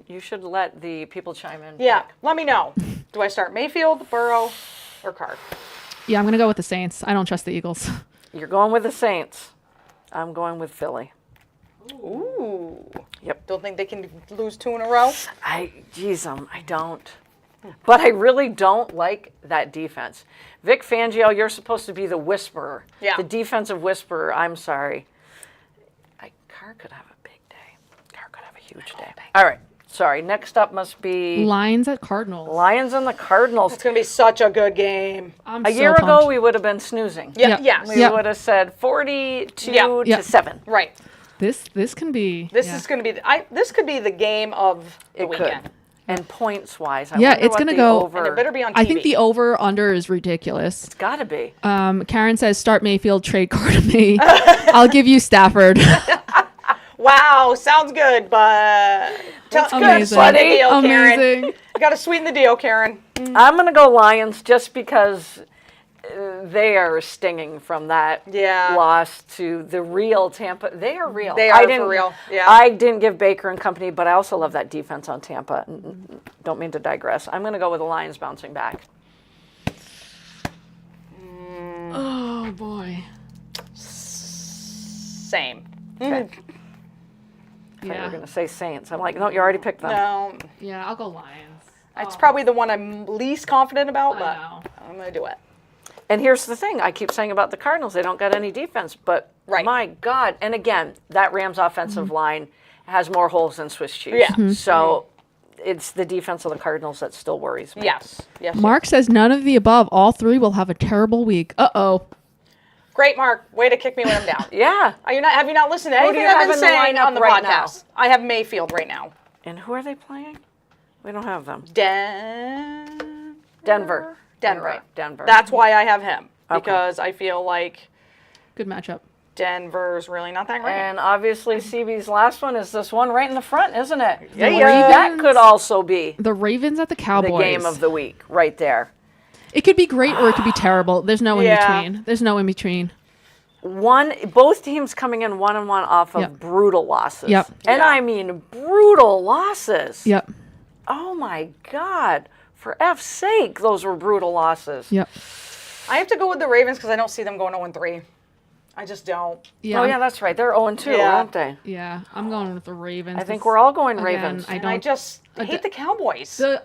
You should let the people chime in. Yeah, let me know. Do I start Mayfield, Burrow, or Carr? Yeah, I'm going to go with the Saints. I don't trust the Eagles. You're going with the Saints. I'm going with Philly. Ooh. Yep. Don't think they can lose 2 in a row? I don't. But I really don't like that defense. Vic Fangio, you're supposed to be the whisperer. Yeah. The defensive whisperer. I'm sorry. Carr could have a big day. Carr could have a huge day. All right. Sorry. Next up must be Lions at Cardinals. Lions and the Cardinals. It's going to be such a good game. A year ago, we would have been snoozing. Yeah. Yep. Yes. We would have said 42 to 7. Right. This can be. This is going to be. This could be the game of the It weekend. could. And points wise, I Yeah, wonder it's what gonna the go- over. And it better be on TV. I think the over/under is ridiculous. It's got to be. Karen says start Mayfield, trade Carr to me. I'll give you Stafford. Wow, sounds good, but That's good, Amazing. buddy. Sweeten the deal, Karen. Amazing. You got to sweeten the deal, Karen. I'm going to go Lions just because they are stinging from that loss to the real Tampa. They are real. They are for real. Yeah. I didn't give Baker and company, but I also love that defense on Tampa. Don't mean to digress. I'm going to go with the Lions bouncing back. Oh boy. Same. Okay. I thought you were going to say Saints. I'm like, no, you already picked them. No, Yeah, I'll go Lions. it's probably the one I'm least confident about, but know. I'm going to do it. And here's the thing. I keep saying about the Cardinals, they don't got any defense. But my God. And again, that Rams offensive line has more holes than Swiss cheese. Yeah. So it's the defense of the Cardinals that still worries me. Yes. Yes. Mark says none of the above. All three will have a terrible week. Uh-oh. Great, Mark. Way to kick me when I'm down. Yeah. Have you not listened to Who do anything you I've have been in the saying lineup on the right podcast? I have Mayfield right now. And who are they playing? We don't have them. Denver. Right. Denver. That's why I have him. Okay. Because I feel like Good matchup. Denver's really not that great. And obviously, CB's last one is this one right in the front, isn't it? Yeah. That could also be The Ravens at the the Cowboys. game of the week right there. It could be great or it could be terrible. There's no in between. There's no in between. Both teams coming in 1-1 off of Yep. brutal losses. Yep. And I mean brutal losses. Yep. Oh my God. For F's sake, those were brutal losses. Yep. I have to go with the Ravens because I don't see them going 0-3. I just don't. Yeah. Oh yeah, that's right. They're 0-2, Yeah. aren't they? Yeah. I'm going with the Ravens. I think we're all going Again, Ravens. I And I don't. just hate the Cowboys. The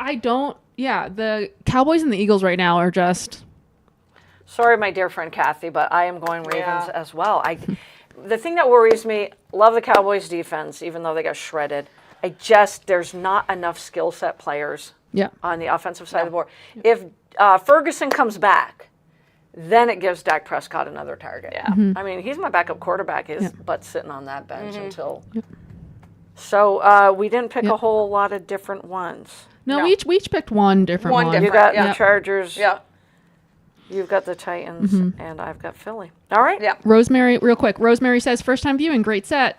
Cowboys and the Eagles right now are just. Sorry, my dear friend Kathy, but I am going Ravens Yeah. as well. The thing that worries me, love the Cowboys defense, even though they got shredded. There's not enough skill set players Yeah. on the offensive side of the board. If Ferguson comes back, then it gives Dak Prescott another target. Yeah. I mean, he's my backup quarterback. His butt's sitting on that bench until. So we didn't pick a whole lot of different ones. No, No. we each picked one different One one. different. You got Yeah. the Chargers. Yeah. You've got the Titans, and I've got Philly. All right. Yeah. Rosemary, real quick. Rosemary says first time viewing, great set.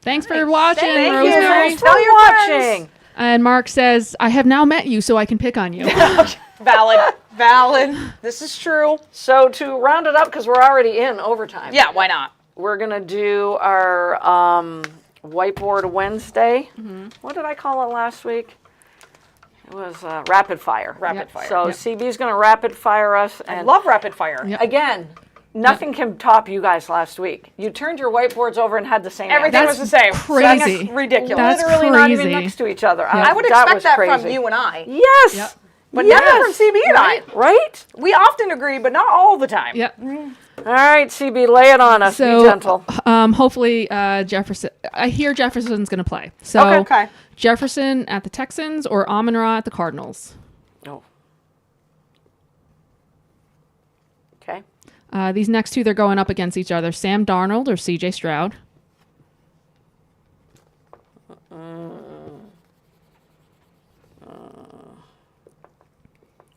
Thanks for watching, Thank you. Rosemary. Thanks for Tell your watching. friends. And Mark says, I have now met you, so I can pick on you. Valid. This is true. So to round it up, because we're already in overtime. Yeah, why not? We're gonna do our whiteboard Wednesday. What did I call it last week? It was rapid fire. Rapid fire. So CB's gonna rapid fire us, I and love rapid fire. Yep. again, nothing can top you guys last week. You turned your whiteboards over and had the same. Everything answer. was the same. crazy. That's ridiculous. That's Literally not even crazy. next to each other. I would That expect was that crazy. from you and I. Yes. Yep. But yes. never from CB and I. Right? We often agree, but not all the time. Yep. All right, CB, lay it on us. Be So gentle. hopefully Jefferson. I hear Jefferson's going to play. So Okay. Jefferson at the Texans or Amon-Ra at the Cardinals. Oh. Okay. These next two, they're going up against each other. Sam Darnold or C.J. Stroud.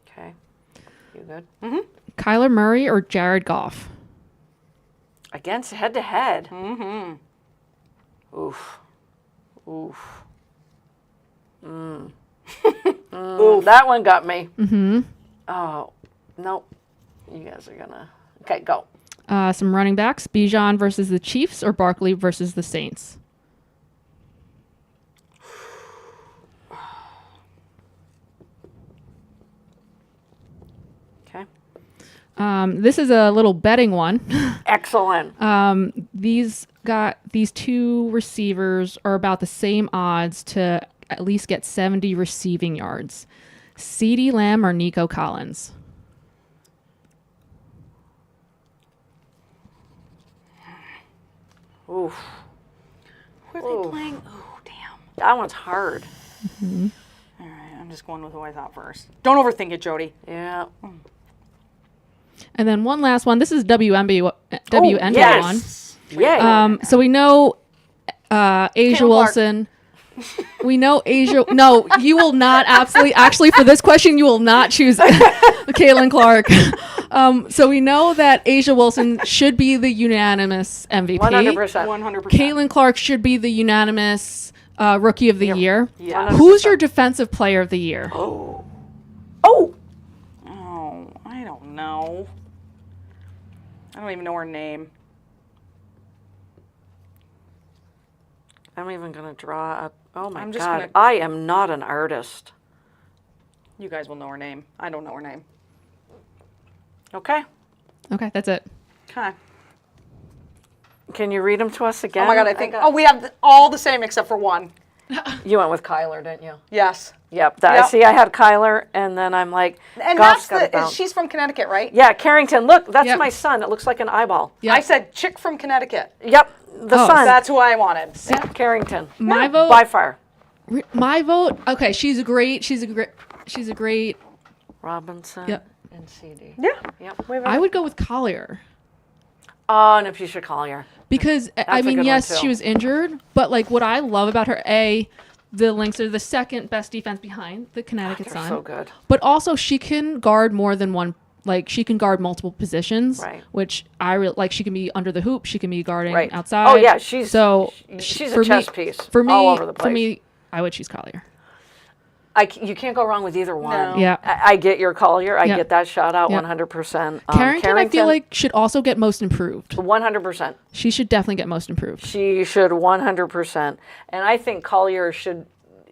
Okay. You good? Kyler Murray or Jared Goff. Against head to head. Mm-hmm. Oof. Oof. Ooh, that one got me. Mm-hmm. Oh, no. You guys are gonna. Okay, go. Some running backs: Bijan versus the Chiefs or Barkley versus the Saints. Okay. This is a little betting one. Excellent. These two receivers are about the same odds to at least get 70 receiving yards. CeeDee Lamb or Nico Collins? Oof. Who are they playing? Oh, damn. That one's hard. All right, I'm just going with who I thought first. Don't overthink it, Jody. Yeah. And then one last one. This is WNBA one. Yes. Yay. So we know Asia Wilson. We know Asia. No, you will not absolutely. Actually, for this question, you will not choose Caitlin Clark. So we know that Asia Wilson should be the unanimous MVP. 100%. 100%. Caitlin Clark should be the unanimous Rookie of the Year. Yeah. Who's your Defensive Player of the Year? Oh. Oh, I don't know. I don't even know her name. I'm even gonna draw up. Oh my I'm just God! gonna- I am not an artist. You guys will know her name. I don't know her name. Okay. Okay, that's it. Okay. Can you read them to us again? Oh my God, I think. We have all the same except for one. You went with Kyler, didn't you? Yes. Yep. Yep. See, I had Kyler, and then I'm like, And Goff's that's gotta bounce. she's from Connecticut, right? Yeah, Carrington. Look, that's Yep. my son. It looks like an eyeball. Yep. I said chick from Connecticut. Yep. The Oh, son. That's who I wanted. Carrington. My vote. By far. My vote. Okay, she's a great. Robinson. Yep. And CD. Yeah. Yep. I would go with Collier. Oh, and if you should call her. Because I a mean, good one, yes, too. she was injured, but like what I love about her, the Lynx are the second best defense behind the Connecticut They're Sun. so good. But also, she can guard more than one. Like she can guard multiple positions, Right. which I really like. She can be under the hoop. She can be guarding Right. outside. Oh yeah, she's for a chess piece. For me, all over the place. for me, I would choose Collier. You can't go wrong with either one. No. Yeah. I get your Collier. I Yeah. get that shout out Yeah. 100%. Carrington, I feel like should also get most improved. 100%. She should definitely get most improved. She should 100%. And I think Collier should.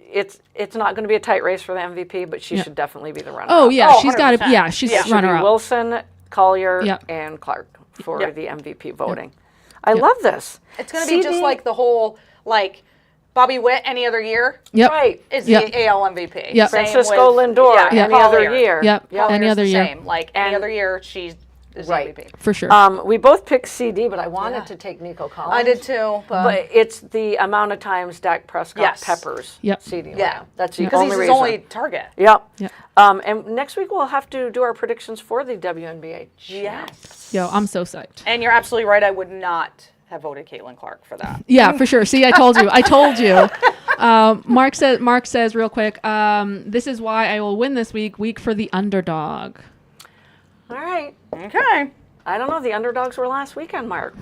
It's not going to be a tight race for the MVP, but she should definitely be the runner. Oh yeah, Oh, she's got to. 100%. Yeah, she's It should runner be up. Wilson, Collier, Yep. and Clark for Yep. the MVP voting. I love this. It's going to be just like the whole, like, Bobby Witt any other year Yep. Right. is Yep. the AL MVP. Yep. Same Francisco with- Lindor yeah, any other Collier. year. Yep. Yep. Any Collier's other the year. Same. Like, any other year, she's is Right. MVP. For sure. We both picked CD, but I wanted Yeah. to take Nico Collins. I did too. But it's the amount of times Dak Prescott Yes. peppers Yep. CD. Yeah. That's the Because only he's his reason. only target. Yep. Yep. And next week we'll have to do our predictions for the WNBA. Yes. Yo, I'm so psyched. And you're absolutely right. I would not have voted Caitlin Clark for that. Yeah, for sure. See, I told you. I told you. Mark says real quick. This is why I will win this week for the underdog. All right. Okay. I don't know. The Underdogs were last weekend, Mark.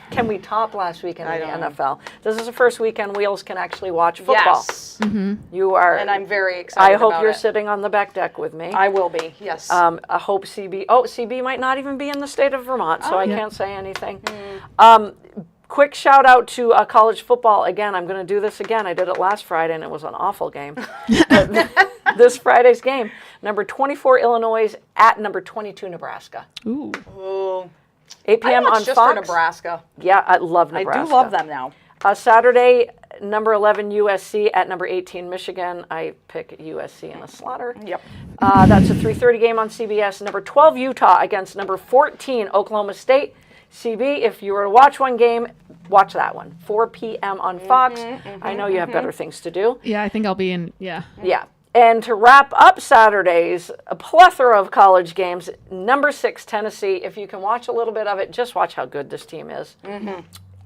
Can we top last weekend in the don't know. NFL? This is the first weekend Wheels can actually watch football. Yes. You are. And I'm very excited I hope about you're it. sitting on the back deck with me. I will be. Yes. I hope CB. Oh, CB might not even be in the state of Vermont, so I Yeah. can't say anything. Quick shout out to college football. Again, I'm going to do this again. I did it last Friday, and it was an awful game. This Friday's game, number 24 Illinois at number 22 Nebraska. Ooh. Ooh. 8 I p.m. watch on just Fox. for Nebraska. Yeah, I love Nebraska. I do love them now. Saturday, number 11 USC at number 18 Michigan. I pick USC in a slaughter. Yep. That's a 3:30 game on CBS. Number 12 Utah against number 14 Oklahoma State. CB, if you were to watch one game, watch that one. 4 p.m. on Fox. I know you have better things to do. Yeah, I think I'll be in. Yeah. Yeah. And to wrap up Saturdays, a plethora of college games. Number 6 Tennessee. If you can watch a little bit of it, just watch how good this team is.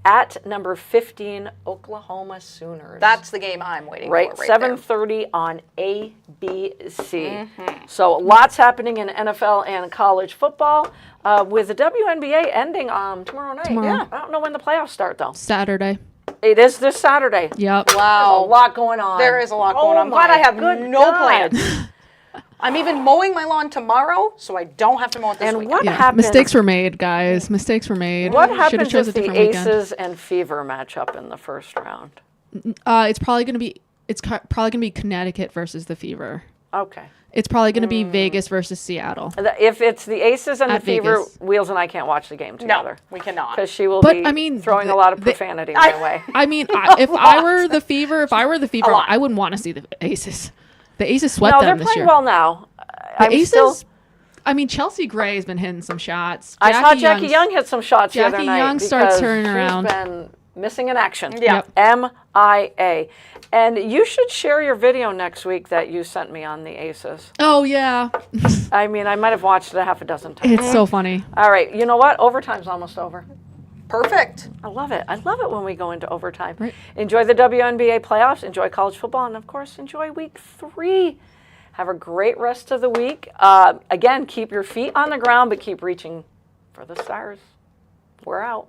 At number 15 Oklahoma Sooners. That's the game I'm waiting right, for. Right there. 7:30 on ABC. So lots happening in NFL and college football. With the WNBA ending tomorrow night. Tomorrow. Yeah, I don't know when the playoffs start though. Saturday. It is this Saturday. Yep. There's a Wow. lot going on. There is a lot Oh going on. I'm glad I have my good no God. plans. I'm even mowing my lawn tomorrow, so I don't have to mow it this weekend. What happens? Mistakes were made, guys. Mistakes were made. What Should've happens chose if a the different weekend. Aces and Fever match up in the first round? It's probably going to be Connecticut versus the Fever. Okay. It's probably going to be Vegas versus Seattle. If it's the Aces and the At Fever, Vegas. Wheels and I can't watch the game together. No, we cannot. Because she will But, be I mean, throwing a lot of profanity my way. I mean, if I were the Fever, I wouldn't want to see the Aces. The Aces swept No, them they're this playing year. well now. The Aces. I mean, Chelsea Gray has been hitting some shots. I saw Jackie Young hit some shots the other Jackie night. Young starts because turning around. She's been missing in action. Yeah. MIA. And you should share your video next week that you sent me on the Aces. Oh yeah, I mean, I might have watched it a half a dozen times. it's so funny. All right, you know what? Overtime's almost over. Perfect. I love it. I love it when we go into overtime. Right. Enjoy the WNBA playoffs. Enjoy college football. And, of course, enjoy week 3. Have a great rest of the week. Again, keep your feet on the ground, but keep reaching for the stars. We're out.